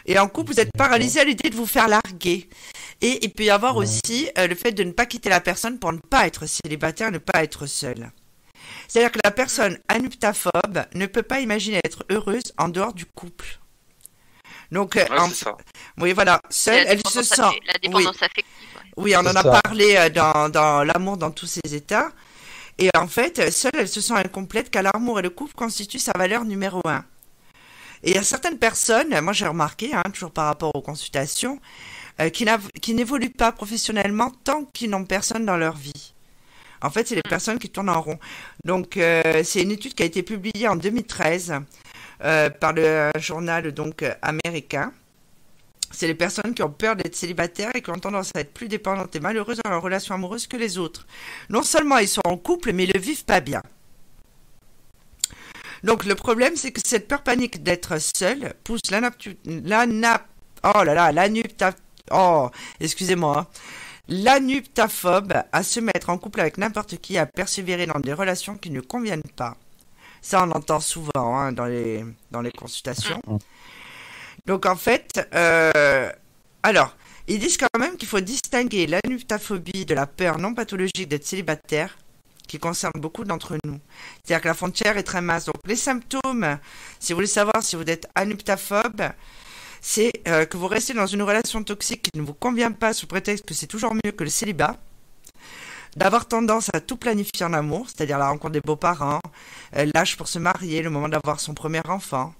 Et en couple, vous êtes paralysé à l'idée de vous faire larguer. Et il peut y avoir aussi le fait de ne pas quitter la personne pour ne pas être célibataire, ne pas être seul. C'est-à-dire que la personne anuptaphobe ne peut pas imaginer être heureuse en dehors du couple. Donc, c'est ça. Oui, voilà, seule, elle se sent. La dépendance affective. Oui, on en a parlé dans l'amour dans tous ses états. Et en fait, seule, elle se sent incomplète car l'amour et le couple constituent sa valeur numéro 1. Et il y a certaines personnes, moi j'ai remarqué, hein, toujours par rapport aux consultations, qui n'évoluent pas professionnellement tant qu'ils n'ont personne dans leur vie. En fait, c'est les personnes qui tournent en rond. Donc, c'est une étude qui a été publiée en 2013 par le journal donc américain. C'est les personnes qui ont peur d'être célibataires et qui ont tendance à être plus dépendantes et malheureuses dans leur relation amoureuse que les autres. Non seulement ils sont en couple, mais ils ne le vivent pas bien. Donc le problème, c'est que cette peur panique d'être seul pousse l'anuptaphobe à se mettre en couple avec n'importe qui, à persévérer dans des relations qui ne conviennent pas. Ça, on entend souvent hein, dans les consultations. Donc en fait, alors, ils disent quand même qu'il faut distinguer l'anuptaphobie de la peur non pathologique d'être célibataire, qui concerne beaucoup d'entre nous. C'est-à-dire que la frontière est très mince. Donc les symptômes, si vous voulez savoir si vous êtes anuptaphobe, c'est que vous restez dans une relation toxique qui ne vous convient pas sous prétexte que c'est toujours mieux que le célibat, d'avoir tendance à tout planifier en amour, c'est-à-dire la rencontre des beaux-parents, l'âge pour se marier, le moment d'avoir son premier enfant.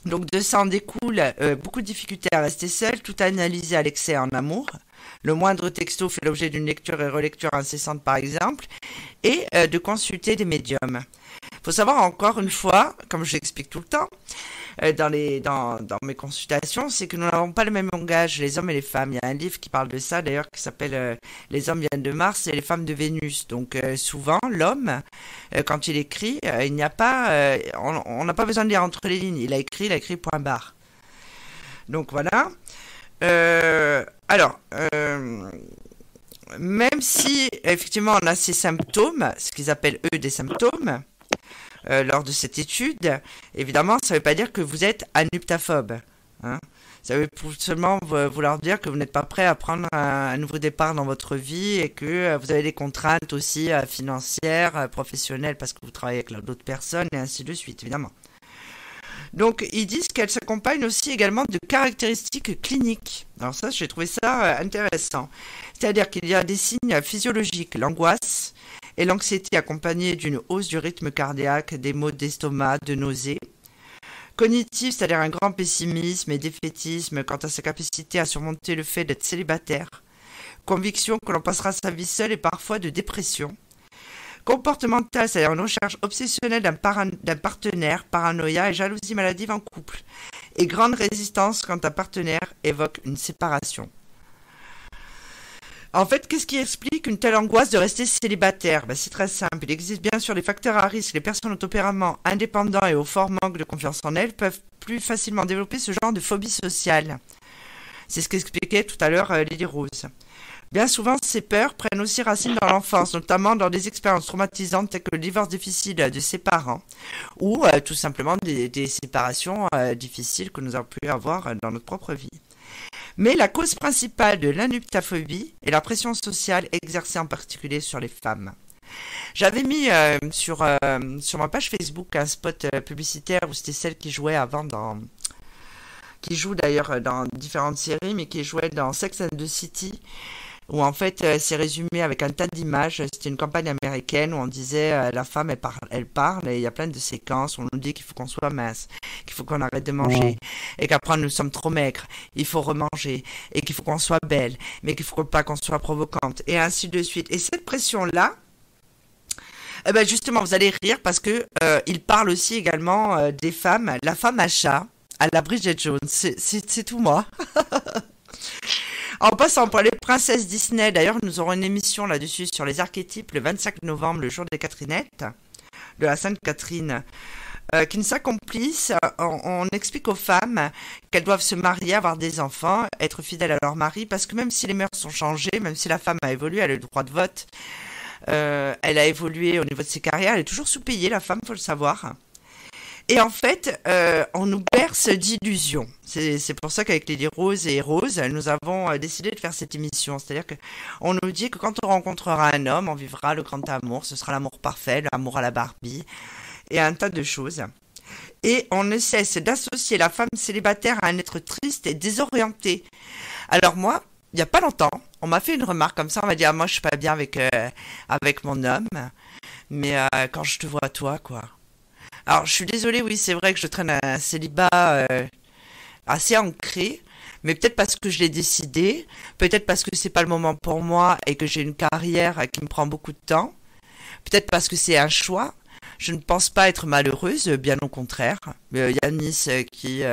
Donc de ça en découle beaucoup de difficultés à rester seul, tout analyser à l'excès en amour. Le moindre texto fait l'objet d'une lecture et relecture incessante par exemple, et de consulter des médiums. Il faut savoir encore une fois, comme je l'explique tout le temps, dans mes consultations, c'est que nous n'avons pas le même langage, les hommes et les femmes. Il y a un livre qui parle de ça d'ailleurs qui s'appelle Les hommes viennent de Mars et les femmes de Vénus. Donc souvent l'homme, quand il écrit, il n'y a pas, on n'a pas besoin de lire entre les lignes. Il a écrit point barre. Donc voilà. Même si effectivement on a ces symptômes, ce qu'ils appellent eux des symptômes, lors de cette étude, évidemment, ça ne veut pas dire que vous êtes anuptaphobe. Hein. Ça veut seulement vouloir dire que vous n'êtes pas prêt à prendre un nouveau départ dans votre vie et que vous avez des contraintes aussi financières, professionnelles, parce que vous travaillez avec d'autres personnes et ainsi de suite, évidemment. Donc, ils disent qu'elle s'accompagne aussi également de caractéristiques cliniques. Alors ça, j'ai trouvé ça intéressant. C'est-à-dire qu'il y a des signes physiologiques, l'angoisse et l'anxiété accompagnée d'une hausse du rythme cardiaque, des maux d'estomac, de nausées. Cognitif, c'est-à-dire un grand pessimisme et défaitisme quant à sa capacité à surmonter le fait d'être célibataire. Conviction que l'on passera sa vie seul et parfois de dépression. Comportemental, c'est-à-dire une recherche obsessionnelle d'un partenaire, paranoïa et jalousie maladive en couple. Et grande résistance quand un partenaire évoque une séparation. En fait, qu'est-ce qui explique une telle angoisse de rester célibataire? C'est très simple. Il existe bien sûr des facteurs à risque. Les personnes au tempérament indépendant et au fort manque de confiance en elles peuvent plus facilement développer ce genre de phobie sociale. C'est ce qu'expliquait tout à l'heure Lily Rose. Bien souvent, ces peurs prennent aussi racine dans l'enfance, notamment dans des expériences traumatisantes telles que le divorce difficile de ses parents ou tout simplement des séparations difficiles que nous avons pu avoir dans notre propre vie. Mais la cause principale de l'anuptaphobie est la pression sociale exercée en particulier sur les femmes. J'avais mis sur ma page Facebook un spot publicitaire où c'était celle qui jouait avant qui joue d'ailleurs dans différentes séries, mais qui jouait dans Sex and the City, où en fait c'est résumé avec un tas d'images. C'était une campagne américaine où on disait la femme elle parle et il y a plein de séquences où on nous dit qu'il faut qu'on soit mince, qu'il faut qu'on arrête de manger et qu'après nous sommes trop maigres, il faut remanger et qu'il faut qu'on soit belle mais qu'il faut pas qu'on soit provocante et ainsi de suite. Et cette pression là, justement vous allez rire parce que il parle aussi également des femmes, la femme à chat à la Bridget Jones, c'est tout moi. En passant pour les princesses Disney, d'ailleurs, nous aurons une émission là-dessus sur les archétypes le 25 novembre, le jour des Catherinettes, de la Sainte Catherine, qui ne s'accomplissent. On explique aux femmes qu'elles doivent se marier, avoir des enfants, être fidèles à leur mari, parce que même si les mœurs sont changées, même si la femme a évolué, elle a le droit de vote, elle a évolué au niveau de ses carrières, elle est toujours sous-payée, la femme, faut le savoir. Et en fait, on nous berce d'illusions. C'est pour ça qu'avec Lily Rose et Rose, nous avons décidé de faire cette émission. C'est-à-dire que on nous dit que quand on rencontrera un homme, on vivra le grand amour, ce sera l'amour parfait, l'amour à la Barbie, et un tas de choses. Et on ne cesse d'associer la femme célibataire à un être triste et désorienté. Alors moi, il n'y a pas longtemps, on m'a fait une remarque comme ça, on m'a dit « Ah, moi je suis pas bien avec mon homme, mais quand je te vois toi, quoi ». Alors, je suis désolée, oui, c'est vrai que je traîne un célibat assez ancré, mais peut-être parce que je l'ai décidé, peut-être parce que c'est pas le moment pour moi et que j'ai une carrière qui me prend beaucoup de temps, peut-être parce que c'est un choix. Je ne pense pas être malheureuse, bien au contraire. Yanis, qui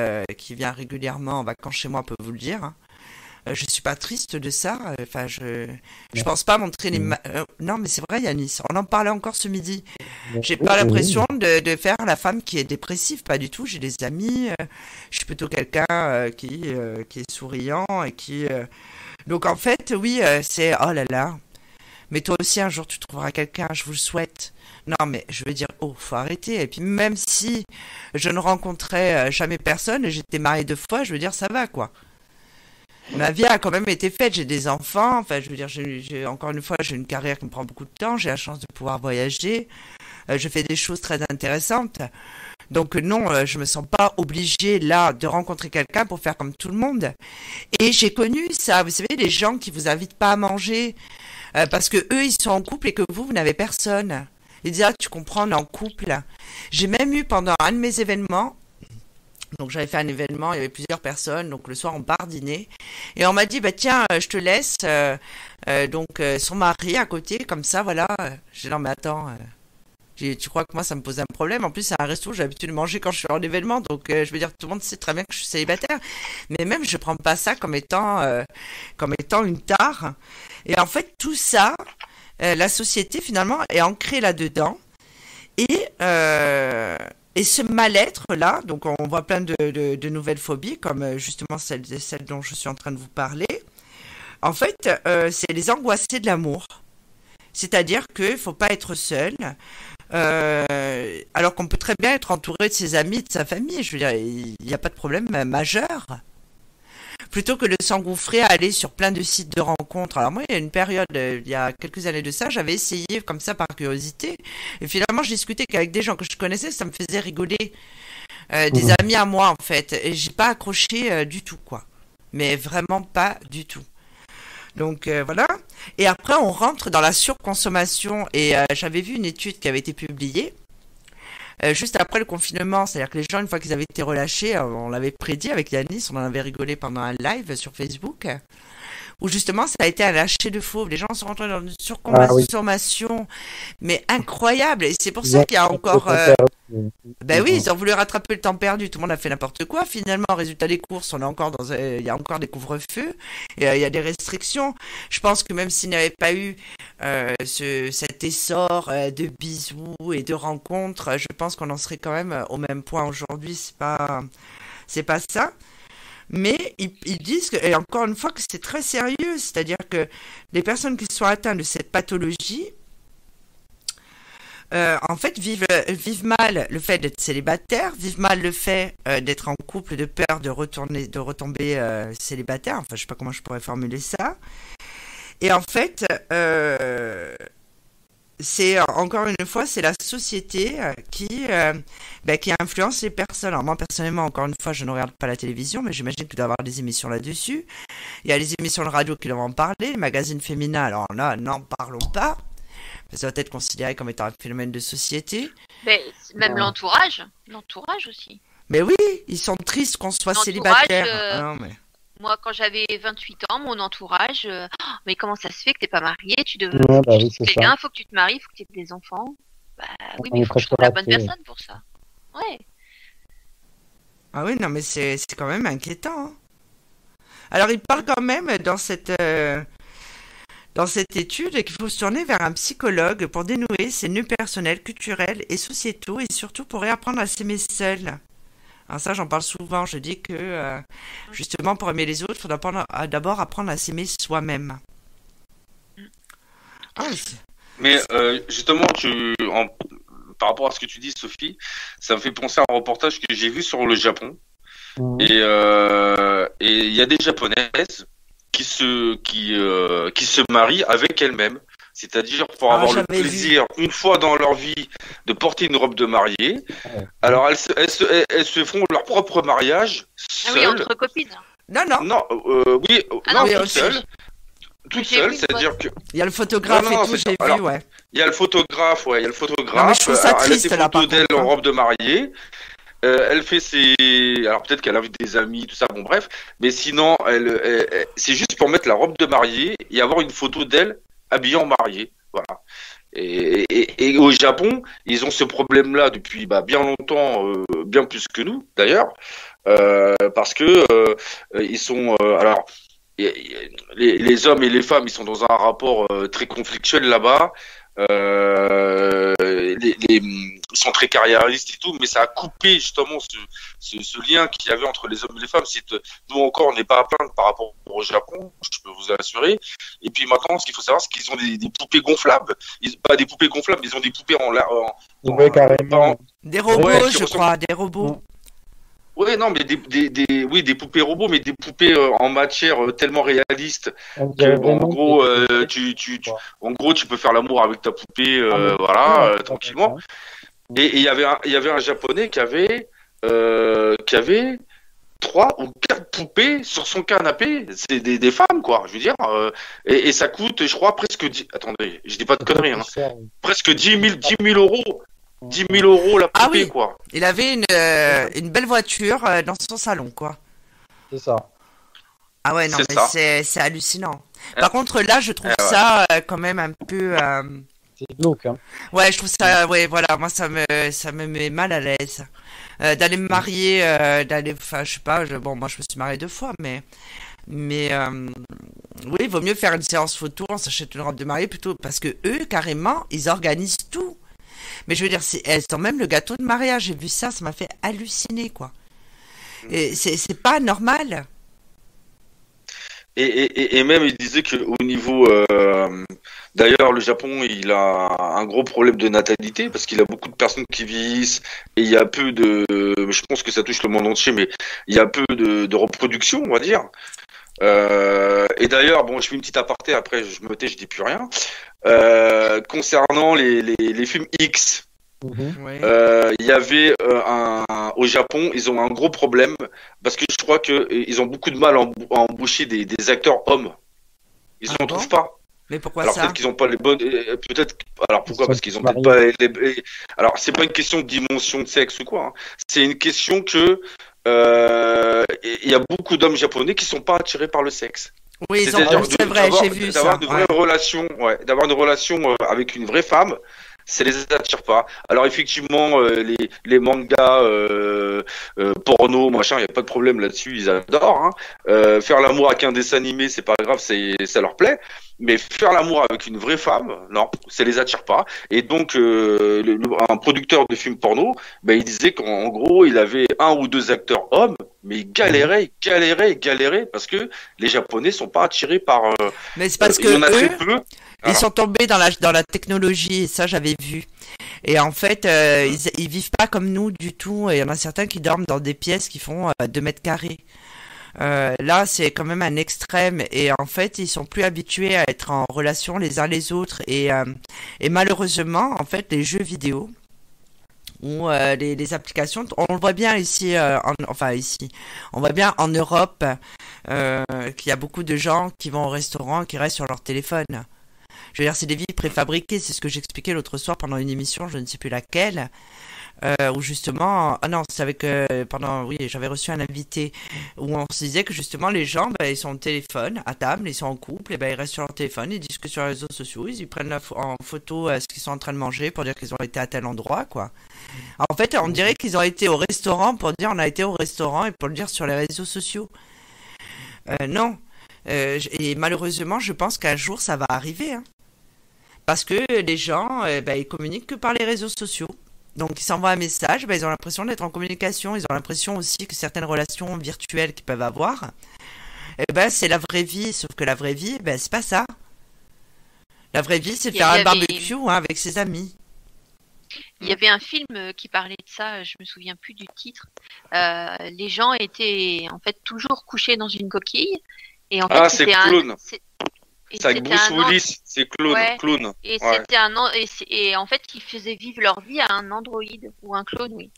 vient régulièrement en vacances chez moi, peut vous le dire. Je suis pas triste de ça. Enfin, je pense pas montrer les. Non, mais c'est vrai, Yanis. On en parlait encore ce midi. J'ai pas l'impression de faire la femme qui est dépressive, pas du tout. J'ai des amis. Je suis plutôt quelqu'un qui est souriant et qui. Donc en fait, oui, c'est oh là là. Mais toi aussi, un jour, tu trouveras quelqu'un. Je vous le souhaite. Non, mais je veux dire, oh, faut arrêter. Et puis même si je ne rencontrais jamais personne, j'étais mariée 2 fois, je veux dire, ça va, quoi. Ma vie a quand même été faite, j'ai des enfants, enfin je veux dire, encore une fois, j'ai une carrière qui me prend beaucoup de temps, j'ai la chance de pouvoir voyager, je fais des choses très intéressantes. Donc non, je me sens pas obligée là de rencontrer quelqu'un pour faire comme tout le monde. Et j'ai connu ça, vous savez, les gens qui vous invitent pas à manger parce que eux ils sont en couple et que vous n'avez personne. Ils disent ah tu comprends, on est en couple. J'ai même eu pendant un de mes événements. Donc j'avais fait un événement, il y avait plusieurs personnes, donc le soir on part dîner, et on m'a dit bah tiens je te laisse son mari à côté comme ça voilà. J'ai dit non mais attends, tu crois que moi ça me pose un problème? En plus c'est un resto, j'ai l'habitude de manger quand je suis en événement, donc je veux dire tout le monde sait très bien que je suis célibataire, mais même je prends pas ça comme étant une tare. Et en fait tout ça, la société finalement est ancrée là-dedans et ce mal-être-là, donc on voit plein de nouvelles phobies, comme justement celle dont je suis en train de vous parler. En fait, c'est les angoissés de l'amour. C'est-à-dire qu'il ne faut pas être seul, alors qu'on peut très bien être entouré de ses amis, de sa famille. Je veux dire, il n'y a pas de problème majeur. Plutôt que de s'engouffrer à aller sur plein de sites de rencontres. Alors moi, il y a une période, il y a quelques années de ça, j'avais essayé comme ça par curiosité. Et finalement, je discutais qu'avec des gens que je connaissais, ça me faisait rigoler. Des amis à moi, en fait. Et j'ai pas accroché du tout, quoi. Mais vraiment pas du tout. Donc voilà. Et après, on rentre dans la surconsommation. Et j'avais vu une étude qui avait été publiée. Juste après le confinement, c'est-à-dire que les gens, une fois qu'ils avaient été relâchés, on l'avait prédit avec Yanis, on en avait rigolé pendant un live sur Facebook, où justement ça a été un lâcher de fauve. Les gens sont rentrés dans une surconsommation, mais incroyable. Et c'est pour ça qu'il y a encore... Ben oui, ils ont voulu rattraper le temps perdu. Tout le monde a fait n'importe quoi. Finalement, au résultat des courses, on est encore il y a encore des couvre-feux. Et il y a des restrictions. Je pense que même s'il n'y avait pas eu cet essor de bisous et de rencontres, je pense qu'on en serait quand même au même point aujourd'hui. C'est pas ça. Mais ils disent, et encore une fois, que c'est très sérieux. C'est-à-dire que les personnes qui sont atteintes de cette pathologie, en fait, vivent mal le fait d'être célibataire, vivent mal le fait d'être en couple, de peur de retomber célibataire. Enfin, je sais pas comment je pourrais formuler ça. Et en fait, c'est encore une fois, c'est la société qui influence les personnes. Alors moi, personnellement, encore une fois, je ne regarde pas la télévision, mais j'imagine qu'il doit y avoir des émissions là-dessus. Il y a les émissions de radio qui doivent en parler, les magazines féminins, alors là, n'en parlons pas. Ça doit être considéré comme étant un phénomène de société. Mais même l'entourage aussi. Mais oui, ils sont tristes qu'on soit célibataire. Non, mais... Moi, quand j'avais 28 ans, mon entourage, mais comment ça se fait que t'es pas marié? Tu devais quelqu'un, faut que tu te maries, faut que tu aies des enfants. Bah oui, mais il faut que je trouve la bonne personne pour ça. Ouais. Ah oui, non, mais c'est quand même inquiétant. Hein. Alors, il parle quand même dans cette étude qu'il faut se tourner vers un psychologue pour dénouer ses nœuds personnels, culturels et sociétaux et surtout pour réapprendre à s'aimer seul. Alors ça, j'en parle souvent. Je dis que justement, pour aimer les autres, il faut d'abord apprendre à s'aimer soi-même. Mais justement, par rapport à ce que tu dis, Sophie, ça me fait penser à un reportage que j'ai vu sur le Japon. Et il y a des Japonaises qui se marient avec elles-mêmes. C'est-à-dire pour avoir le plaisir, une fois dans leur vie, de porter une robe de mariée. Alors, elles se font leur propre mariage seules. Ah oui, entre copines. Non, toutes seules. Toute seule, c'est-à-dire que... Il y a le photographe et tout, j'ai vu, ouais. Il y a le photographe. Non, mais je trouve ça triste, elle a ses photos d'elle en robe de mariée. Elle fait alors peut-être qu'elle invite des amis, tout ça, bon bref. Mais sinon, c'est juste pour mettre la robe de mariée et avoir une photo d'elle habillée en mariée. Voilà. Et au Japon, ils ont ce problème-là depuis bien longtemps, bien plus que nous, d'ailleurs. Parce que ils sont... alors... Les hommes et les femmes, ils sont dans un rapport très conflictuel là-bas. Ils sont très carriéristes et tout, mais ça a coupé justement ce lien qu'il y avait entre les hommes et les femmes. Nous encore, on n'est pas à plaindre par rapport au Japon, je peux vous assurer. Et puis maintenant, ce qu'il faut savoir, c'est qu'ils ont des poupées gonflables. Pas des poupées gonflables, ils ont des poupées carrément. Des robots, je crois, des robots. Oui, non, mais des poupées robots, mais des poupées en matière tellement réaliste que, en gros, tu peux faire l'amour avec ta poupée, tranquillement. Et il y avait un Japonais qui avait 3 ou 4 poupées sur son canapé. C'est des femmes, quoi. Je veux dire, et ça coûte, je crois, presque 10. Attendez, je dis pas de conneries, hein. Presque 10 000 euros. 10 000 euros la poupée, quoi. Il avait une belle voiture dans son salon, quoi. C'est ça. Ah ouais, non, mais c'est hallucinant. Par contre, là, je trouve ça quand même un peu... C'est glauque, hein. Ouais, je trouve ça... Ouais, voilà, moi, ça me met mal à l'aise. D'aller me marier, enfin, je sais pas, bon, moi, je me suis marié 2 fois, mais oui, il vaut mieux faire une séance photo, on s'achète une robe de mariée plutôt, parce que eux, carrément, ils organisent tout. Mais je veux dire, elles ont même le gâteau de mariage. J'ai vu ça m'a fait halluciner, quoi. Et c'est pas normal. Et même, il disait qu'au niveau... d'ailleurs, le Japon, il a un gros problème de natalité parce qu'il a beaucoup de personnes qui vieillissent et il y a peu de... Je pense que ça touche le monde entier, mais il y a peu de reproduction, on va dire. Et d'ailleurs, bon, je fais une petite aparté, après je me tais, je dis plus rien. Concernant les films X, il y avait au Japon, ils ont un gros problème parce que je crois que ils ont beaucoup de mal à embaucher des acteurs hommes. Ils n'en trouvent pas. Mais pourquoi alors ça? peut-être qu'ils n'ont pas les bonnes. Peut-être. Alors pourquoi? Parce qu'ils ont peut-être pas. Alors c'est pas une question de dimension de sexe ou quoi. Hein. C'est une question que il y a beaucoup d'hommes japonais qui sont pas attirés par le sexe. Oui, c'est vrai, j'ai vu ça. D'avoir une relation avec une vraie femme, ça les attire pas. Alors effectivement, les mangas porno, machin, il y a pas de problème là-dessus, ils adorent. Hein. Faire l'amour avec un dessin animé, c'est pas grave, ça leur plaît. Mais faire l'amour avec une vraie femme, non, ça les attire pas. Et donc, un producteur de films porno, il disait qu'en gros, il avait 1 ou 2 acteurs hommes, mais il galérait parce que les Japonais sont pas attirés par. Mais c'est parce que il y en a eux, très peu. Ils sont tombés dans la technologie, et ça j'avais vu. Et en fait, ils vivent pas comme nous du tout. Et il y en a certains qui dorment dans des pièces qui font 2 mètres carrés. Là, c'est quand même un extrême. Et en fait, ils sont plus habitués à être en relation les uns les autres. Et malheureusement, en fait, les jeux vidéo ou les applications, on le voit bien ici, on voit bien en Europe qu'il y a beaucoup de gens qui vont au restaurant, qui restent sur leur téléphone. Je veux dire, c'est des vies préfabriquées, c'est ce que j'expliquais l'autre soir pendant une émission, je ne sais plus laquelle, où justement, c'est avec, j'avais reçu un invité, où on se disait que justement les gens, ils sont au téléphone, à table, ils sont en couple, et ils restent sur leur téléphone, ils discutent sur les réseaux sociaux, ils prennent en photo ce qu'ils sont en train de manger pour dire qu'ils ont été à tel endroit, quoi. En fait, on dirait qu'ils ont été au restaurant pour dire on a été au restaurant et pour le dire sur les réseaux sociaux. Non. Et malheureusement, je pense qu'un jour, ça va arriver. Hein. Parce que les gens, ils communiquent que par les réseaux sociaux. Donc, ils s'envoient un message, ils ont l'impression d'être en communication. Ils ont l'impression aussi que certaines relations virtuelles qu'ils peuvent avoir, c'est la vraie vie. Sauf que la vraie vie, c'est pas ça. La vraie vie, c'est de faire un barbecue avec ses amis. Il y avait un film qui parlait de ça, je me souviens plus du titre. Les gens étaient en fait toujours couchés dans une coquille. Et en fait, c'est Clown. C'est avec Bruce Willis, c'est Clown. Et c'était et en fait, ils faisaient vivre leur vie à un androïde ou un clone, oui.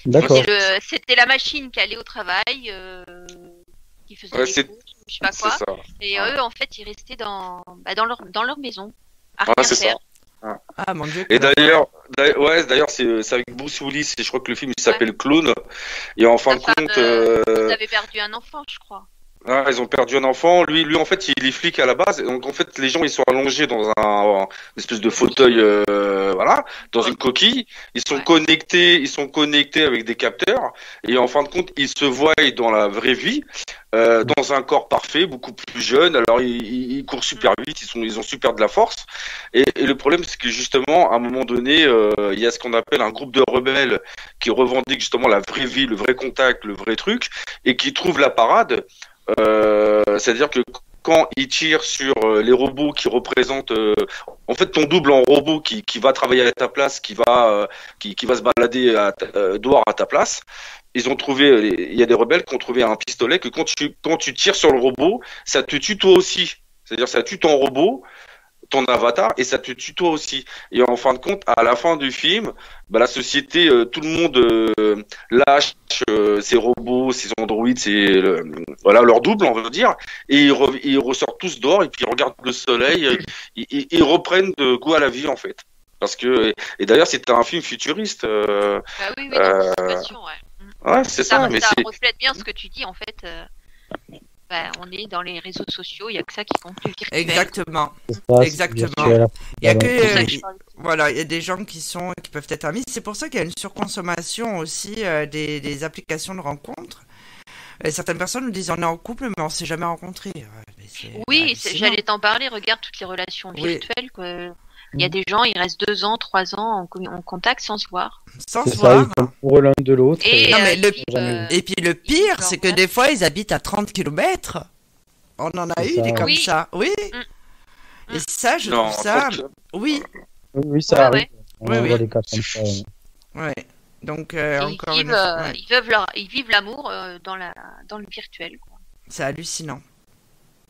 D'accord. C'était la machine qui allait au travail, qui faisait des courses, je sais pas quoi. Ça. Et eux, en fait, ils restaient dans leur maison. À rien faire. Ça. Ah mon Dieu. Et d'ailleurs, c'est avec Bruce Willis. Et je crois que le film il s'appelle Clown. Et en fin de compte, ils avaient perdu un enfant, je crois. Ah, ils ont perdu un enfant. Lui, en fait, il est flic à la base. Donc, en fait, les gens, ils sont allongés dans une espèce de fauteuil, dans une coquille. Ils sont connectés avec des capteurs. Et en fin de compte, ils se voient dans la vraie vie, dans un corps parfait, beaucoup plus jeune. Alors, ils courent super vite. Ils ont super de la force. Et le problème, c'est que justement, à un moment donné, il y a ce qu'on appelle un groupe de rebelles qui revendiquent justement la vraie vie, le vrai contact, le vrai truc, et qui trouvent la parade. C'est-à-dire que quand ils tirent sur les robots qui représentent en fait ton double en robot qui va travailler à ta place, qui va se balader dehors à ta place, ils ont trouvé, il y a des rebelles qui ont trouvé un pistolet que quand tu tires sur le robot, ça te tue toi aussi. C'est-à-dire ça tue ton robot, ton avatar, et ça te tue toi aussi. Et en fin de compte, à la fin du film, la société, tout le monde lâche ses robots, ses androïdes, leur double, on veut dire, et ils ressortent tous dehors et puis ils regardent le soleil, ils reprennent de goût à la vie en fait. Parce que et d'ailleurs c'était un film futuriste. Oui, dans situation, ouais, c'est ça. Mais ça reflète bien ce que tu dis en fait. On est dans les réseaux sociaux, il n'y a que ça qui compte. Exactement. Exactement. Il y a il y a des gens qui peuvent être amis. C'est pour ça qu'il y a une surconsommation aussi des applications de rencontres. Certaines personnes nous disent on est en couple mais on s'est jamais rencontrés. Oui, j'allais t'en parler. Regarde toutes les relations virtuelles. Il y a des gens, ils restent 2 ans, 3 ans en contact sans se voir. Sans se voir. Pour l'un de l'autre. Et puis le pire, c'est que des fois, ils habitent à 30 km. On en a eu des comme ça. Oui. Et ça, je trouve ça... Oui. Oui, ça arrive. Oui. Des cas comme ça. Ouais. Donc, encore ils vivent l'amour dans le virtuel. C'est hallucinant.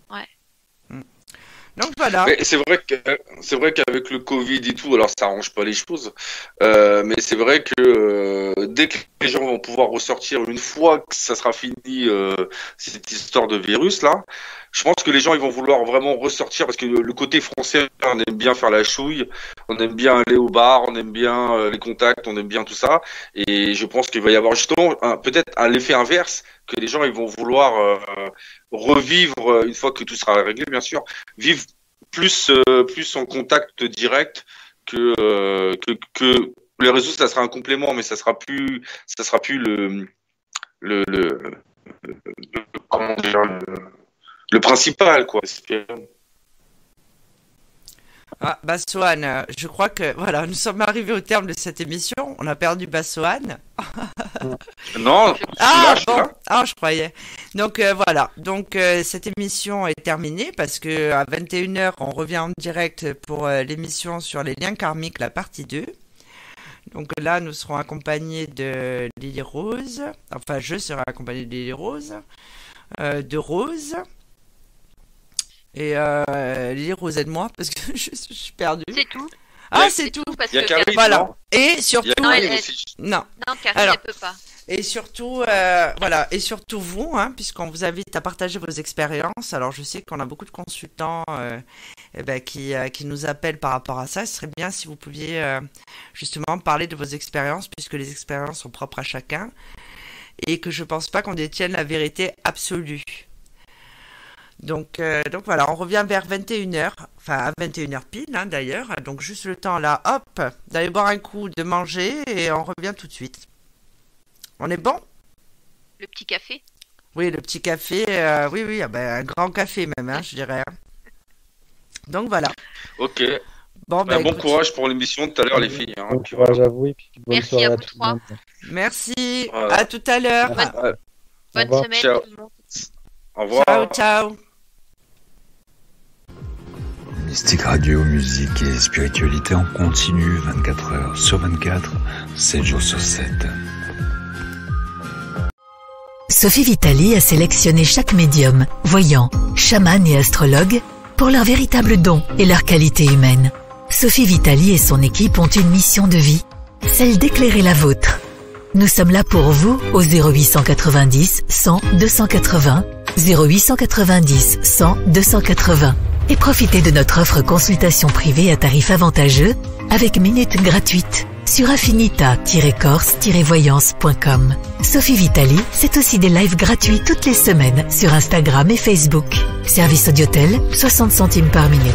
Ouais. Donc voilà. Mais c'est vrai qu'avec le Covid et tout, alors ça arrange pas les choses. Mais c'est vrai que dès que les gens vont pouvoir ressortir une fois que ça sera fini cette histoire de virus là, je pense que les gens ils vont vouloir vraiment ressortir parce que le côté français, on aime bien faire la chouille, on aime bien aller au bar, on aime bien les contacts, on aime bien tout ça. Et je pense qu'il va y avoir justement peut-être un effet inverse que les gens ils vont vouloir revivre une fois que tout sera réglé, bien sûr, vivre plus en contact direct que les réseaux, ça sera un complément, mais ça sera plus comment dire, le principal, quoi. Ah, Bassoane, je crois que voilà, nous sommes arrivés au terme de cette émission. On a perdu Bassoane. Non. Je croyais. Donc voilà. Donc cette émission est terminée parce que à 21h, on revient en direct pour l'émission sur les liens karmiques, la partie 2. Donc là, nous serons accompagnés de Lily Rose. Enfin, je serai accompagné de Lily Rose, de Rose. Et Lily Rose aide-moi parce que je suis perdue. C'est tout. C'est tout. Parce que Karine, voilà. Et surtout, non, Karine ne peut pas. Et surtout, et surtout vous, puisqu'on vous invite à partager vos expériences. Alors, je sais qu'on a beaucoup de consultants qui nous appellent par rapport à ça. Ce serait bien si vous pouviez justement parler de vos expériences, puisque les expériences sont propres à chacun, et que je pense pas qu'on détienne la vérité absolue. Donc voilà, on revient vers 21h, enfin à 21h pile d'ailleurs, donc juste le temps là, hop, d'aller boire un coup, de manger et on revient tout de suite. On est bon ? Le petit café ? Oui, le petit café, oui, un grand café même, hein, je dirais. Donc voilà. Ok. Bon, bon courage pour l'émission tout à l'heure, les filles. Hein. Bon courage à vous et puis bonne Merci soirée à à vous tout le trois. monde. Merci, Voilà. à tout à l'heure. Bonne semaine Ciao. tout le monde. Au revoir. Ciao, ciao. Mystique Radio, musique et spiritualité en continu, 24 heures sur 24, 7 jours sur 7. Sophie Vitali a sélectionné chaque médium, voyant, chaman et astrologue pour leurs véritables dons et leurs qualités humaines. Sophie Vitali et son équipe ont une mission de vie, celle d'éclairer la vôtre. Nous sommes là pour vous au 0890 100 280, 0890 100 280 et profitez de notre offre consultation privée à tarif avantageux avec minutes gratuites sur affinita-corse-voyance.com. Sophie Vitali, c'est aussi des lives gratuits toutes les semaines sur Instagram et Facebook. Service Audiotel, 60 centimes par minute.